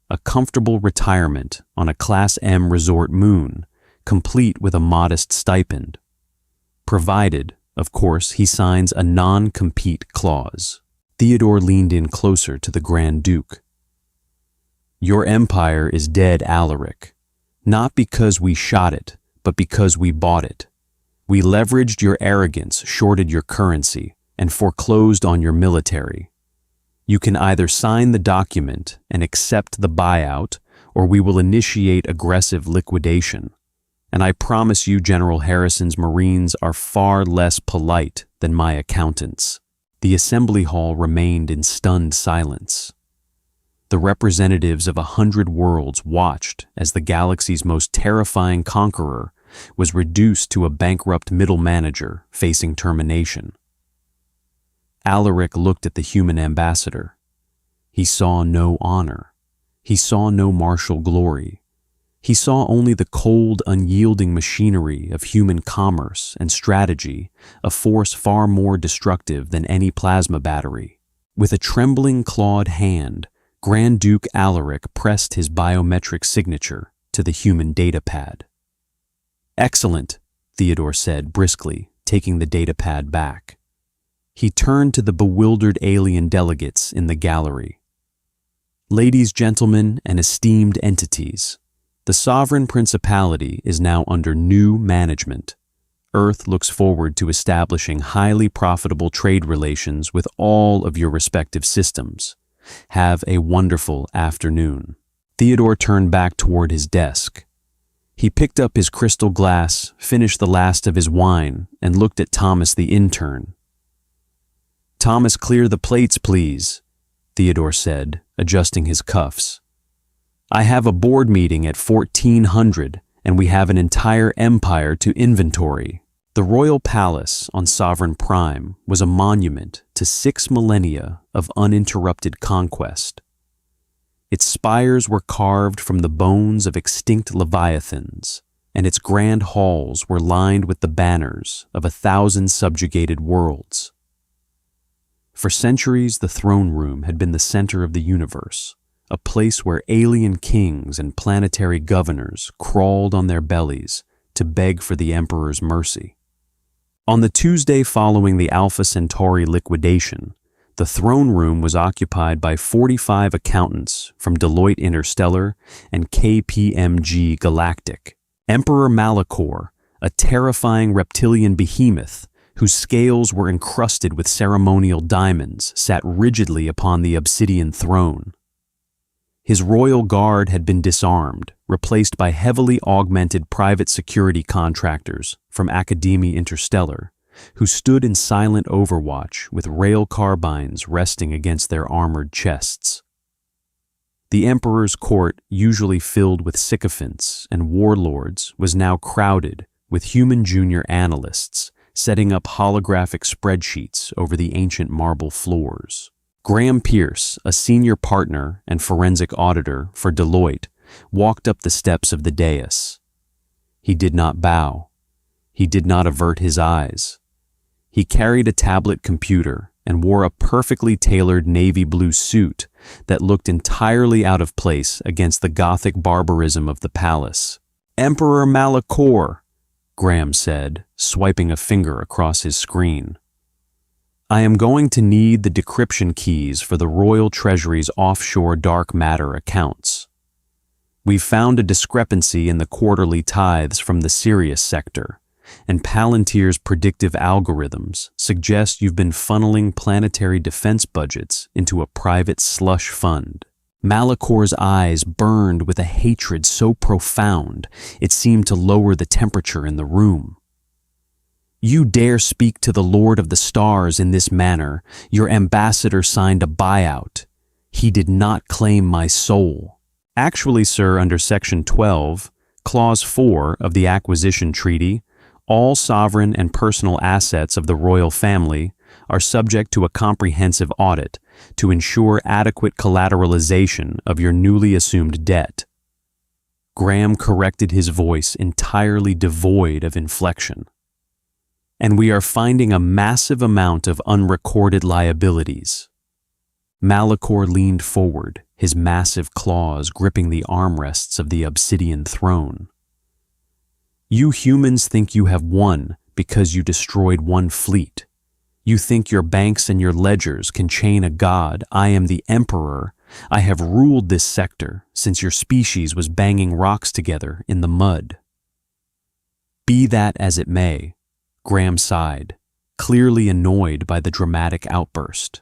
A comfortable retirement on a Class M resort moon, complete with a modest stipend. Provided, of course, he signs a non-compete clause. Theodore leaned in closer to the Grand Duke. Your empire is dead, Alaric. Not because we shot it, but because we bought it. We leveraged your arrogance, shorted your currency, and foreclosed on your military. You can either sign the document and accept the buyout, or we will initiate aggressive liquidation. And I promise you General Harrison's Marines are far less polite than my accountants. The assembly hall remained in stunned silence. The representatives of 100 worlds watched as the galaxy's most terrifying conqueror was reduced to a bankrupt middle manager facing termination. Alaric looked at the human ambassador. He saw no honor. He saw no martial glory. He saw only the cold, unyielding machinery of human commerce and strategy, a force far more destructive than any plasma battery. With a trembling, clawed hand, Grand Duke Alaric pressed his biometric signature to the human datapad. Excellent, Theodore said briskly, taking the datapad back. He turned to the bewildered alien delegates in the gallery. Ladies, gentlemen, and esteemed entities, the sovereign principality is now under new management. Earth looks forward to establishing highly profitable trade relations with all of your respective systems. Have a wonderful afternoon. Theodore turned back toward his desk. He picked up his crystal glass, finished the last of his wine, and looked at Thomas the intern. Thomas, clear the plates, please, Theodore said, adjusting his cuffs. I have a board meeting at 1400, and we have an entire empire to inventory. The royal palace on Sovereign Prime was a monument to 6 millennia of uninterrupted conquest. Its spires were carved from the bones of extinct leviathans, and its grand halls were lined with the banners of 1,000 subjugated worlds. For centuries, the throne room had been the center of the universe, a place where alien kings and planetary governors crawled on their bellies to beg for the Emperor's mercy. On the Tuesday following the Alpha Centauri liquidation, the throne room was occupied by 45 accountants from Deloitte Interstellar and KPMG Galactic. Emperor Malachor, a terrifying reptilian behemoth whose scales were encrusted with ceremonial diamonds, sat rigidly upon the obsidian throne. His royal guard had been disarmed, replaced by heavily augmented private security contractors from Academia Interstellar, who stood in silent overwatch with rail carbines resting against their armored chests. The Emperor's court, usually filled with sycophants and warlords, was now crowded with human junior analysts setting up holographic spreadsheets over the ancient marble floors. Graham Pierce, a senior partner and forensic auditor for Deloitte, walked up the steps of the dais. He did not bow. He did not avert his eyes. He carried a tablet computer and wore a perfectly tailored navy blue suit that looked entirely out of place against the Gothic barbarism of the palace. "Emperor Malachor," Graham said, swiping a finger across his screen. "I am going to need the decryption keys for the Royal Treasury's offshore dark matter accounts. We've found a discrepancy in the quarterly tithes from the Sirius sector, and Palantir's predictive algorithms suggest you've been funneling planetary defense budgets into a private slush fund." Malachor's eyes burned with a hatred so profound it seemed to lower the temperature in the room. "You dare speak to the Lord of the Stars in this manner? Your ambassador signed a buyout. He did not claim my soul." "Actually, sir, under Section 12, Clause 4 of the Acquisition Treaty, all sovereign and personal assets of the royal family are subject to a comprehensive audit to ensure adequate collateralization of your newly assumed debt." Graham corrected his voice entirely devoid of inflection. "And we are finding a massive amount of unrecorded liabilities." Malachor leaned forward, his massive claws gripping the armrests of the obsidian throne. "You humans think you have won because you destroyed one fleet. You think your banks and your ledgers can chain a god. I am the Emperor. I have ruled this sector since your species was banging rocks together in the mud." "Be that as it may," Graham sighed, clearly annoyed by the dramatic outburst.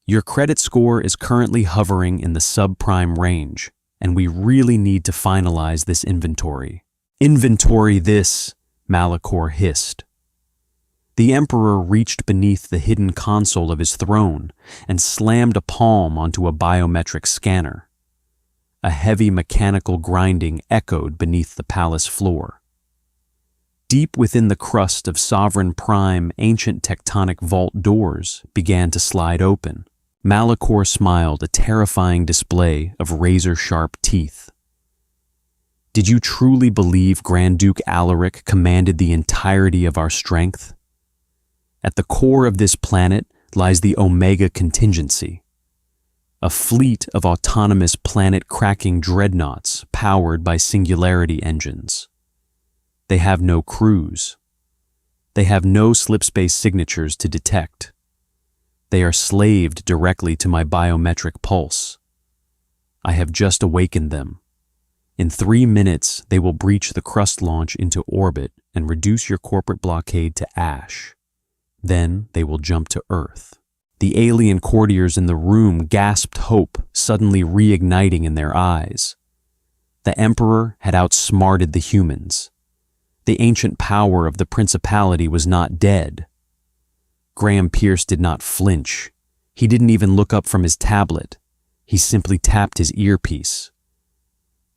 "Your credit score is currently hovering in the subprime range, and we really need to finalize this inventory." "Inventory this," Malachor hissed. The Emperor reached beneath the hidden console of his throne and slammed a palm onto a biometric scanner. A heavy mechanical grinding echoed beneath the palace floor. Deep within the crust of Sovereign Prime, ancient tectonic vault doors began to slide open. Malachor smiled, a terrifying display of razor-sharp teeth. "Did you truly believe Grand Duke Alaric commanded the entirety of our strength? At the core of this planet lies the Omega Contingency, a fleet of autonomous planet-cracking dreadnoughts powered by singularity engines. They have no crews. They have no slipspace signatures to detect. They are slaved directly to my biometric pulse. I have just awakened them. In 3 minutes, they will breach the crust launch into orbit and reduce your corporate blockade to ash. Then they will jump to Earth." The alien courtiers in the room gasped hope, suddenly reigniting in their eyes. The Emperor had outsmarted the humans. The ancient power of the principality was not dead. Graham Pierce did not flinch. He didn't even look up from his tablet. He simply tapped his earpiece.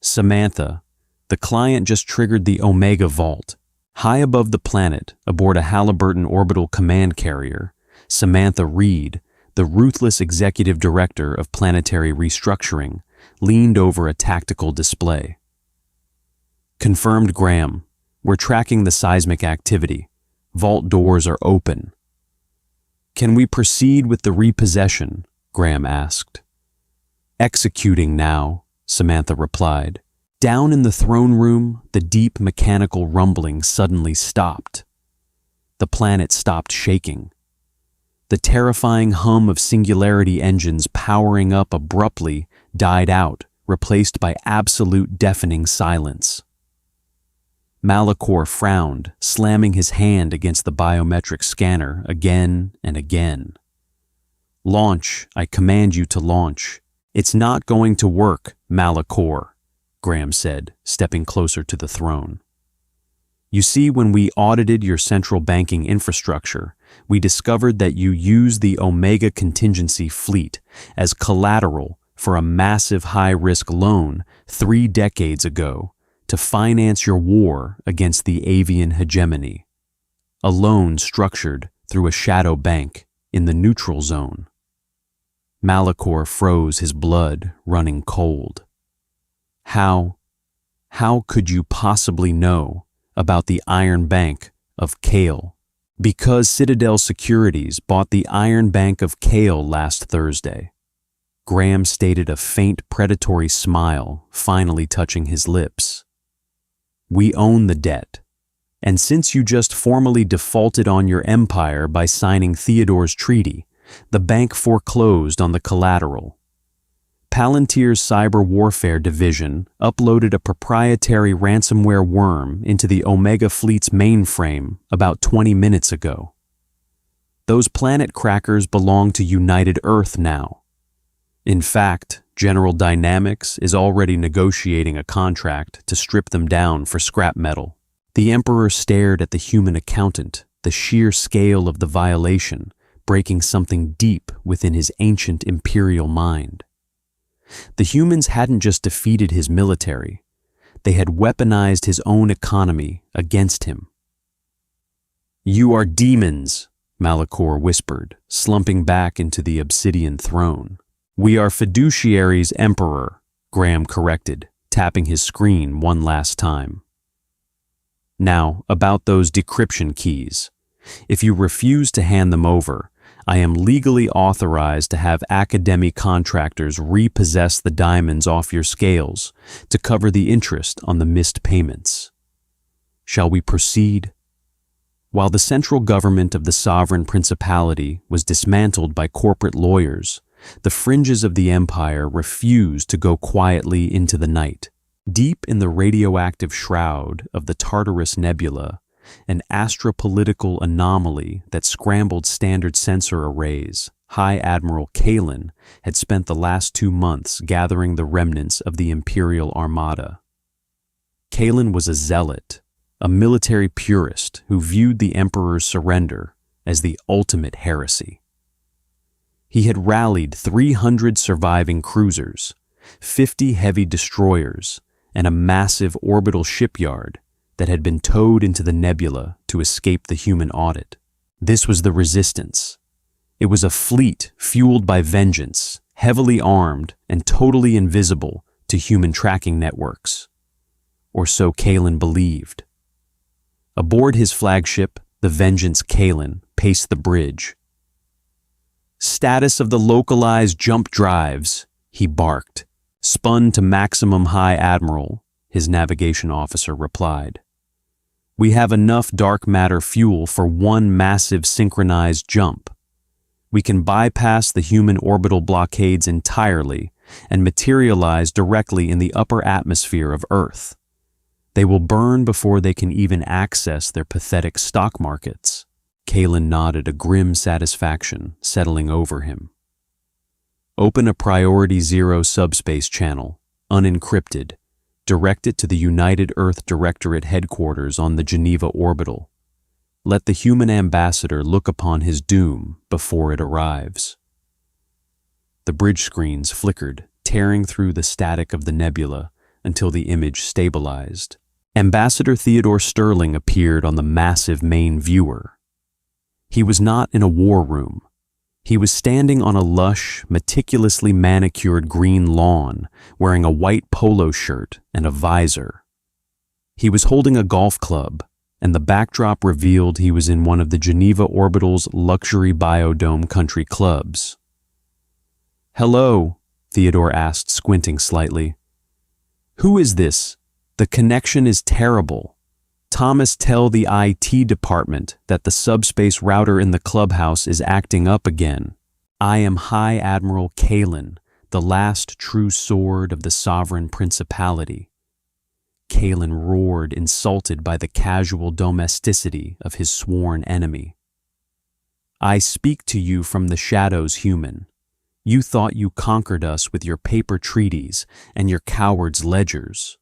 "Samantha, the client just triggered the Omega Vault. High above the planet, aboard a Halliburton orbital command carrier, Samantha Reed, the ruthless executive director of planetary restructuring, leaned over a tactical display. "Confirmed, Graham. We're tracking the seismic activity. Vault doors are open." "Can we proceed with the repossession?" Graham asked. "Executing now," Samantha replied. Down in the throne room, the deep mechanical rumbling suddenly stopped. The planet stopped shaking. The terrifying hum of singularity engines powering up abruptly died out, replaced by absolute deafening silence. Malachor frowned, slamming his hand against the biometric scanner again and again. "Launch, I command you to launch." "It's not going to work, Malachor," Graham said, stepping closer to the throne. "You see, when we audited your central banking infrastructure, we discovered that you used the Omega Contingency Fleet as collateral for a massive high-risk loan 3 decades ago to finance your war against the avian hegemony. a loan structured through a shadow bank in the neutral zone. Malachor froze, his blood running cold. How could you possibly know about the Iron Bank of Kale? Because Citadel Securities bought the Iron Bank of Kale last Thursday. Graham stated, a faint predatory smile finally touching his lips. We own the debt, and since you just formally defaulted on your empire by signing Theodore's treaty, the bank foreclosed on the collateral. Palantir's cyber warfare division uploaded a proprietary ransomware worm into the Omega Fleet's mainframe about 20 minutes ago. Those planet crackers belong to United Earth now. In fact, General Dynamics is already negotiating a contract to strip them down for scrap metal. The Emperor stared at the human accountant, the sheer scale of the violation breaking something deep within his ancient imperial mind. The humans hadn't just defeated his military, they had weaponized his own economy against him. You are demons, Malachor whispered, slumping back into the obsidian throne. We are fiduciaries, Emperor, Graham corrected, tapping his screen one last time. Now, about those decryption keys. If you refuse to hand them over, I am legally authorized to have academy contractors repossess the diamonds off your scales to cover the interest on the missed payments. Shall we proceed? While the central government of the sovereign principality was dismantled by corporate lawyers, the fringes of the empire refused to go quietly into the night. Deep in the radioactive shroud of the Tartarus Nebula, an astropolitical anomaly that scrambled standard sensor arrays, High Admiral Kalen had spent the last 2 months gathering the remnants of the Imperial Armada. Kalen was a zealot, a military purist who viewed the Emperor's surrender as the ultimate heresy. He had rallied 300 surviving cruisers, 50 heavy destroyers, and a massive orbital shipyard that had been towed into the nebula to escape the human audit. This was the Resistance. It was a fleet fueled by vengeance, heavily armed and totally invisible to human tracking networks. Or so Kalen believed. Aboard his flagship, the Vengeance Kalen paced the bridge. Status of the localized jump drives, he barked. Spun to maximum, High Admiral, his navigation officer replied. We have enough dark matter fuel for one massive synchronized jump. We can bypass the human orbital blockades entirely and materialize directly in the upper atmosphere of Earth. They will burn before they can even access their pathetic stock markets. Kalen nodded, a grim satisfaction settling over him. Open a Priority 0 subspace channel, unencrypted. Direct it to the United Earth Directorate headquarters on the Geneva orbital. Let the human ambassador look upon his doom before it arrives. The bridge screens flickered, tearing through the static of the nebula until the image stabilized. Ambassador Theodore Sterling appeared on the massive main viewer. He was not in a war room. He was standing on a lush, meticulously manicured green lawn, wearing a white polo shirt and a visor. He was holding a golf club, and the backdrop revealed he was in one of the Geneva Orbital's luxury biodome country clubs. Hello, Theodore asked, squinting slightly. Who is this? The connection is terrible. Thomas, tell the IT department that the subspace router in the clubhouse is acting up again. I am High Admiral Kalen, the last true sword of the sovereign principality. Kalen roared, insulted by the casual domesticity of his sworn enemy. I speak to you from the shadows, human. You thought you conquered us with your paper treaties and your cowards' ledgers.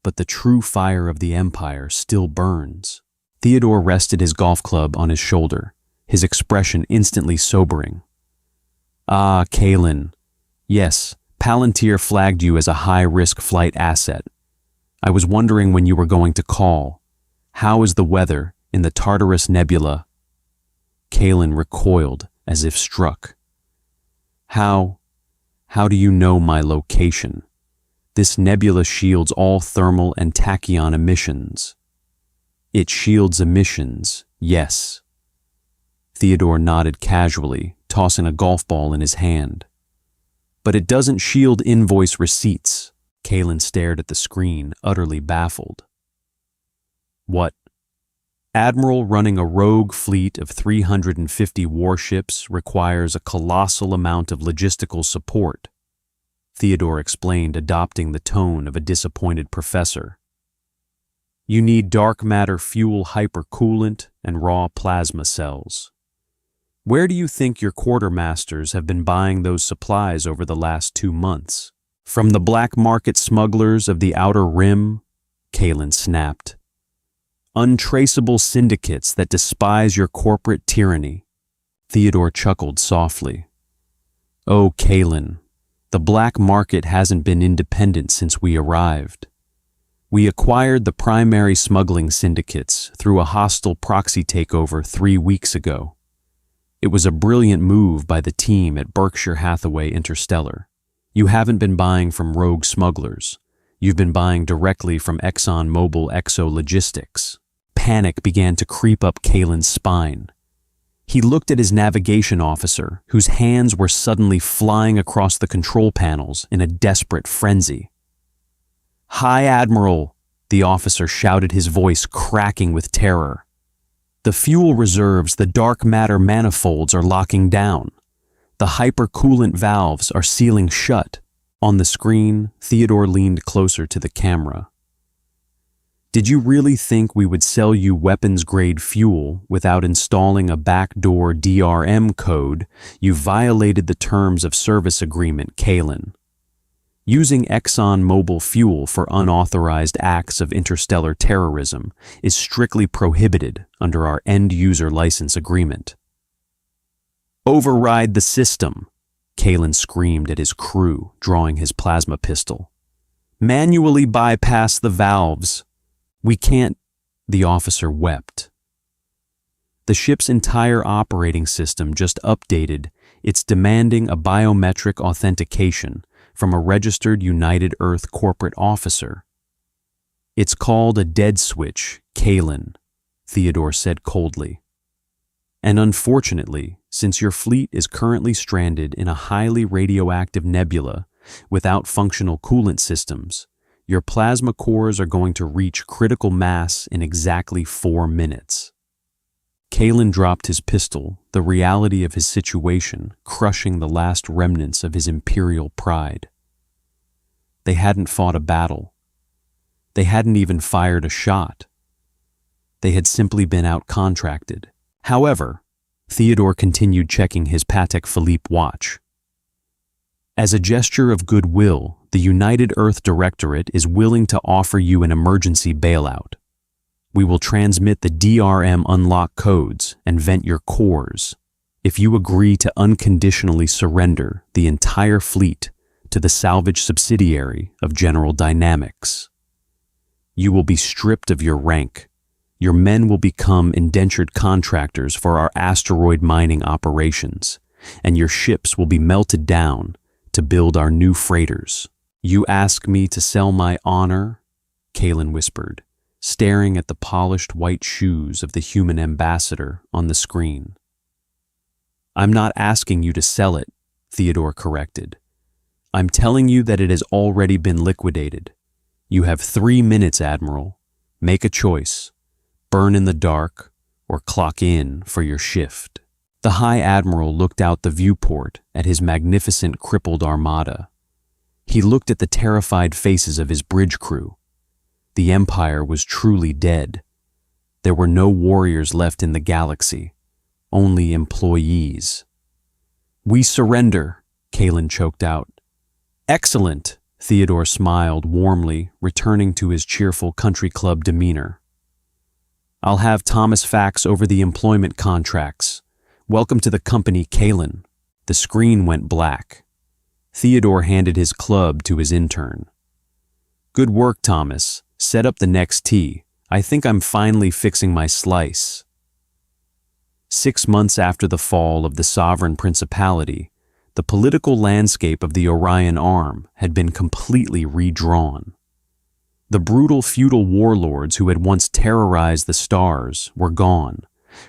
But the true fire of the Empire still burns. Theodore rested his golf club on his shoulder, his expression instantly sobering. Ah, Kalen. Yes, Palantir flagged you as a high-risk flight asset. I was wondering when you were going to call. How is the weather in the Tartarus Nebula. Kalen recoiled as if struck. How do you know my location? This nebula shields all thermal and tachyon emissions. It shields emissions, yes. Theodore nodded casually, tossing a golf ball in his hand. But it doesn't shield invoice receipts. Kalen stared at the screen, utterly baffled. What? Admiral running a rogue fleet of 350 warships requires a colossal amount of logistical support, Theodore explained, adopting the tone of a disappointed professor. You need dark matter fuel hypercoolant and raw plasma cells. Where do you think your quartermasters have been buying those supplies over the last 2 months? From the black market smugglers of the Outer Rim? Kalen snapped. Untraceable syndicates that despise your corporate tyranny. Theodore chuckled softly. Oh, Kalen, the black market hasn't been independent since we arrived. We acquired the primary smuggling syndicates through a hostile proxy takeover 3 weeks ago. It was a brilliant move by the team at Berkshire Hathaway Interstellar. You haven't been buying from rogue smugglers. You've been buying directly from ExxonMobil Exo Logistics. Panic began to creep up Kalen's spine. He looked at his navigation officer, whose hands were suddenly flying across the control panels in a desperate frenzy. Hi, Admiral, the officer shouted, his voice cracking with terror. The fuel reserves, the dark matter manifolds are locking down. The hypercoolant valves are sealing shut. On the screen, Theodore leaned closer to the camera. Did you really think we would sell you weapons-grade fuel without installing a backdoor DRM code? You violated the terms of service agreement, Kalen. Using ExxonMobil fuel for unauthorized acts of interstellar terrorism is strictly prohibited under our end-user license agreement. Override the system, Kalen screamed at his crew, drawing his plasma pistol. Manually bypass the valves. We can't, the officer wept. The ship's entire operating system just updated. It's demanding a biometric authentication from a registered United Earth corporate officer. It's called a dead switch, Kalen, Theodore said coldly. And unfortunately, since your fleet is currently stranded in a highly radioactive nebula without functional coolant systems, your plasma cores are going to reach critical mass in exactly 4 minutes. Kalen dropped his pistol, the reality of his situation crushing the last remnants of his imperial pride. They hadn't fought a battle. They hadn't even fired a shot. They had simply been out-contracted. However, Theodore continued checking his Patek Philippe watch. As a gesture of goodwill, the United Earth Directorate is willing to offer you an emergency bailout. We will transmit the DRM unlock codes and vent your cores if you agree to unconditionally surrender the entire fleet to the salvage subsidiary of General Dynamics. You will be stripped of your rank. Your men will become indentured contractors for our asteroid mining operations, and your ships will be melted down to build our new freighters. You ask me to sell my honor? Kalen whispered, staring at the polished white shoes of the human ambassador on the screen. I'm not asking you to sell it, Theodore corrected. I'm telling you that it has already been liquidated. You have 3 minutes, Admiral. Make a choice. Burn in the dark or clock in for your shift. The High Admiral looked out the viewport at his magnificent crippled armada. He looked at the terrified faces of his bridge crew. The Empire was truly dead. There were no warriors left in the galaxy, only employees. We surrender, Kalen choked out. Excellent, Theodore smiled warmly, returning to his cheerful country club demeanor. I'll have Thomas fax over the employment contracts. Welcome to the company, Kalen. The screen went black. Theodore handed his club to his intern. Good work, Thomas. Set up the next tee. I think I'm finally fixing my slice." 6 months after the fall of the sovereign principality, the political landscape of the Orion Arm had been completely redrawn. The brutal feudal warlords who had once terrorized the stars were gone,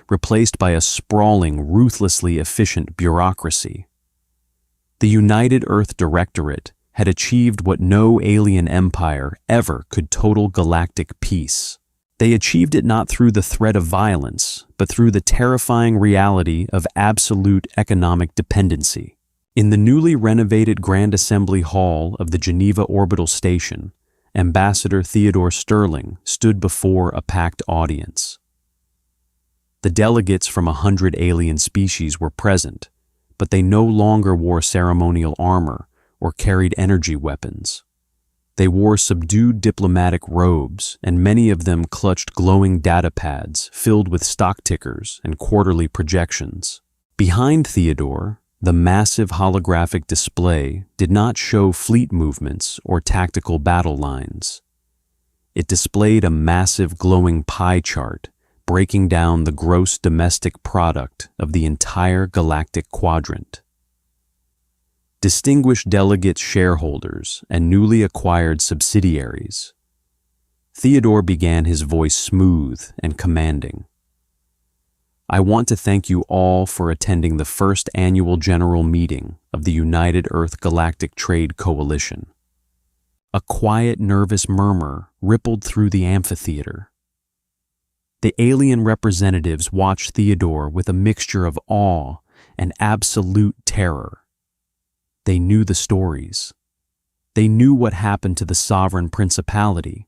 replaced by a sprawling, ruthlessly efficient bureaucracy. The United Earth Directorate had achieved what no alien empire ever could: total galactic peace. They achieved it not through the threat of violence, but through the terrifying reality of absolute economic dependency. In the newly renovated Grand Assembly Hall of the Geneva Orbital Station, Ambassador Theodore Sterling stood before a packed audience. The delegates from 100 alien species were present, but they no longer wore ceremonial armor or carried energy weapons. They wore subdued diplomatic robes, and many of them clutched glowing data pads filled with stock tickers and quarterly projections. Behind Theodore, the massive holographic display did not show fleet movements or tactical battle lines. It displayed a massive glowing pie chart breaking down the gross domestic product of the entire galactic quadrant. Distinguished delegates, shareholders, and newly acquired subsidiaries. Theodore began, his voice smooth and commanding. "I want to thank you all for attending the first annual general meeting of the United Earth Galactic Trade Coalition." A quiet, nervous murmur rippled through the amphitheater. The alien representatives watched Theodore with a mixture of awe and absolute terror. They knew the stories. They knew what happened to the sovereign principality.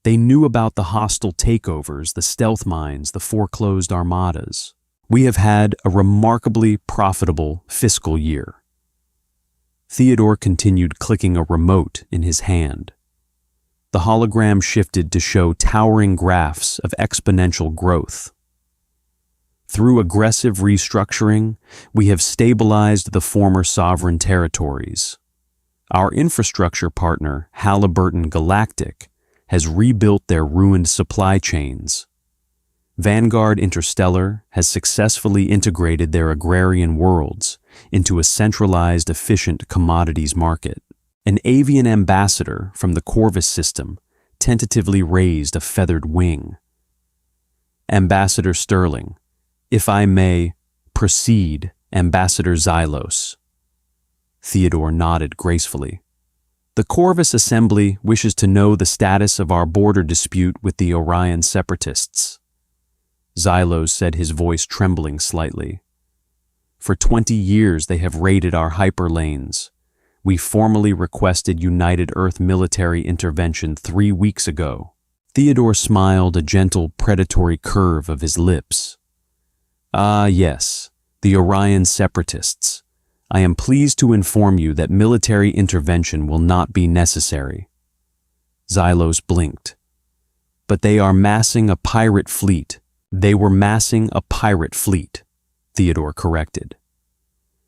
They knew about the hostile takeovers, the stealth mines, the foreclosed armadas. "We have had a remarkably profitable fiscal year." Theodore continued, clicking a remote in his hand. The hologram shifted to show towering graphs of exponential growth. "Through aggressive restructuring, we have stabilized the former sovereign territories. Our infrastructure partner, Halliburton Galactic, has rebuilt their ruined supply chains. Vanguard Interstellar has successfully integrated their agrarian worlds into a centralized, efficient commodities market. An avian ambassador from the Corvus system tentatively raised a feathered wing. Ambassador Sterling, if I may proceed, Ambassador Xylos." Theodore nodded gracefully. "The Corvus Assembly wishes to know the status of our border dispute with the Orion separatists." Xylos said, his voice trembling slightly. "For 20 years they have raided our hyperlanes. We formally requested United Earth military intervention 3 weeks ago." Theodore smiled, a gentle predatory curve of his lips. "Ah, yes, the Orion separatists. I am pleased to inform you that military intervention will not be necessary." Xylos blinked. "But they are massing a pirate fleet." "They were massing a pirate fleet," Theodore corrected.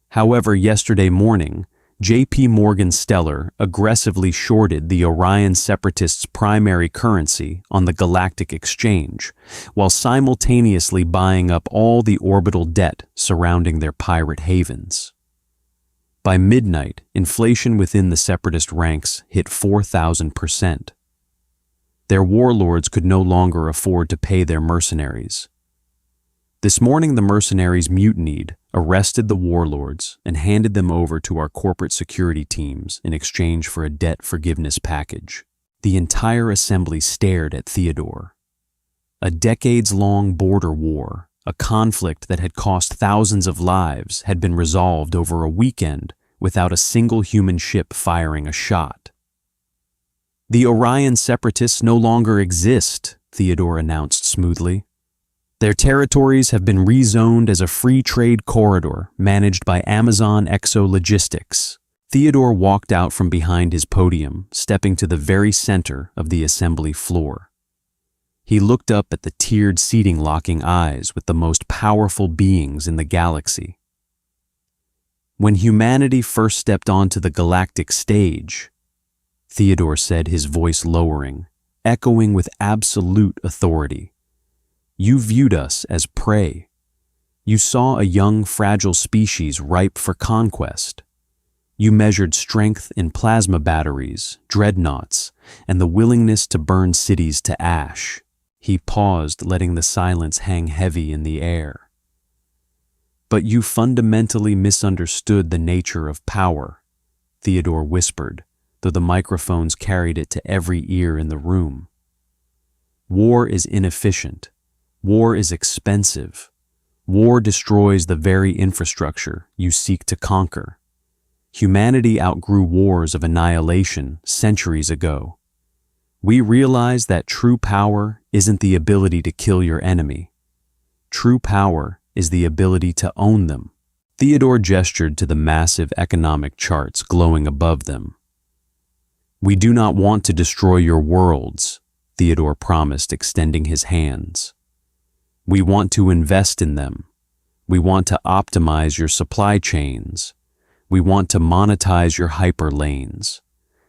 "However, yesterday morning, J.P. Morgan Stellar aggressively shorted the Orion separatists' primary currency on the Galactic Exchange, while simultaneously buying up all the orbital debt surrounding their pirate havens. By midnight, inflation within the separatist ranks hit 4,000%. Their warlords could no longer afford to pay their mercenaries. This morning the mercenaries mutinied, arrested the warlords, and handed them over to our corporate security teams in exchange for a debt forgiveness package." The entire assembly stared at Theodore. A decades-long border war, a conflict that had cost thousands of lives, had been resolved over a weekend without a single human ship firing a shot. "The Orion separatists no longer exist," Theodore announced smoothly. "Their territories have been rezoned as a free trade corridor managed by Amazon Exo Logistics." Theodore walked out from behind his podium, stepping to the very center of the assembly floor. He looked up at the tiered seating, locking eyes with the most powerful beings in the galaxy. "When humanity first stepped onto the galactic stage," Theodore said, his voice lowering, echoing with absolute authority. You viewed us as prey. You saw a young, fragile species ripe for conquest. You measured strength in plasma batteries, dreadnoughts, and the willingness to burn cities to ash. He paused, letting the silence hang heavy in the air. But you fundamentally misunderstood the nature of power, Theodore whispered, though the microphones carried it to every ear in the room. War is inefficient. War is expensive. War destroys the very infrastructure you seek to conquer. Humanity outgrew wars of annihilation centuries ago. We realize that true power isn't the ability to kill your enemy. True power is the ability to own them. Theodore gestured to the massive economic charts glowing above them. We do not want to destroy your worlds, Theodore promised, extending his hands. We want to invest in them. We want to optimize your supply chains. We want to monetize your hyperlanes.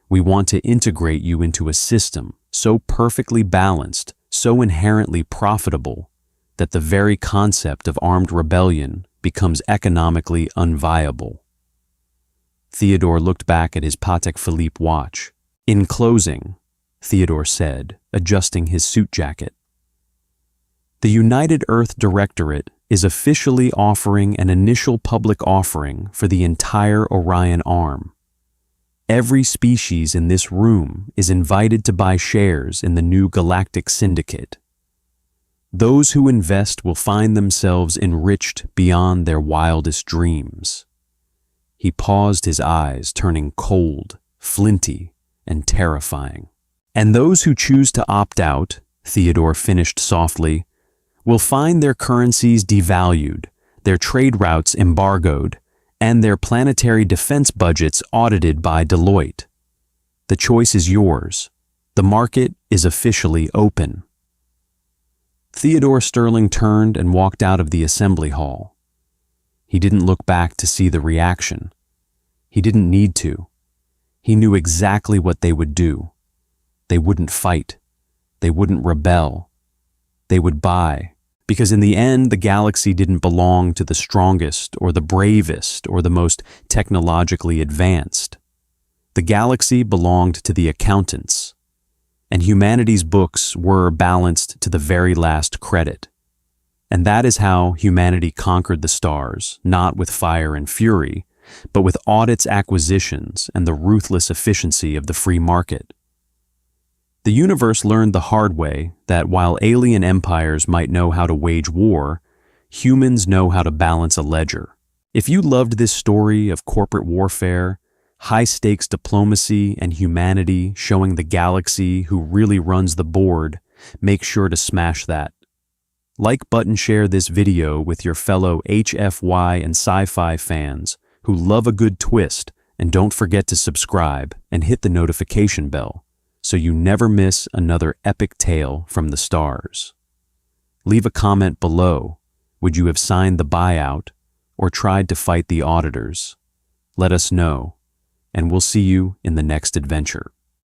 We want to integrate you into a system so perfectly balanced, so inherently profitable, that the very concept of armed rebellion becomes economically unviable. Theodore looked back at his Patek Philippe watch. In closing, Theodore said, adjusting his suit jacket, the United Earth Directorate is officially offering an initial public offering for the entire Orion Arm. Every species in this room is invited to buy shares in the new Galactic Syndicate. Those who invest will find themselves enriched beyond their wildest dreams. He paused, his eyes turning cold, flinty, and terrifying. And those who choose to opt out, Theodore finished softly, will find their currencies devalued, their trade routes embargoed, and their planetary defense budgets audited by Deloitte. The choice is yours. The market is officially open. Theodore Sterling turned and walked out of the assembly hall. He didn't look back to see the reaction. He didn't need to. He knew exactly what they would do. They wouldn't fight. They wouldn't rebel. They would buy, because in the end, the galaxy didn't belong to the strongest or the bravest or the most technologically advanced. The galaxy belonged to the accountants, and humanity's books were balanced to the very last credit. And that is how humanity conquered the stars, not with fire and fury, but with audits, acquisitions, and the ruthless efficiency of the free market. The universe learned the hard way that while alien empires might know how to wage war, humans know how to balance a ledger. If you loved this story of corporate warfare, high-stakes diplomacy, and humanity showing the galaxy who really runs the board, make sure to smash that like button, share this video with your fellow HFY and sci-fi fans who love a good twist, and don't forget to subscribe and hit the notification bell so you never miss another epic tale from the stars. Leave a comment below. Would you have signed the buyout or tried to fight the auditors? Let us know, and we'll see you in the next adventure.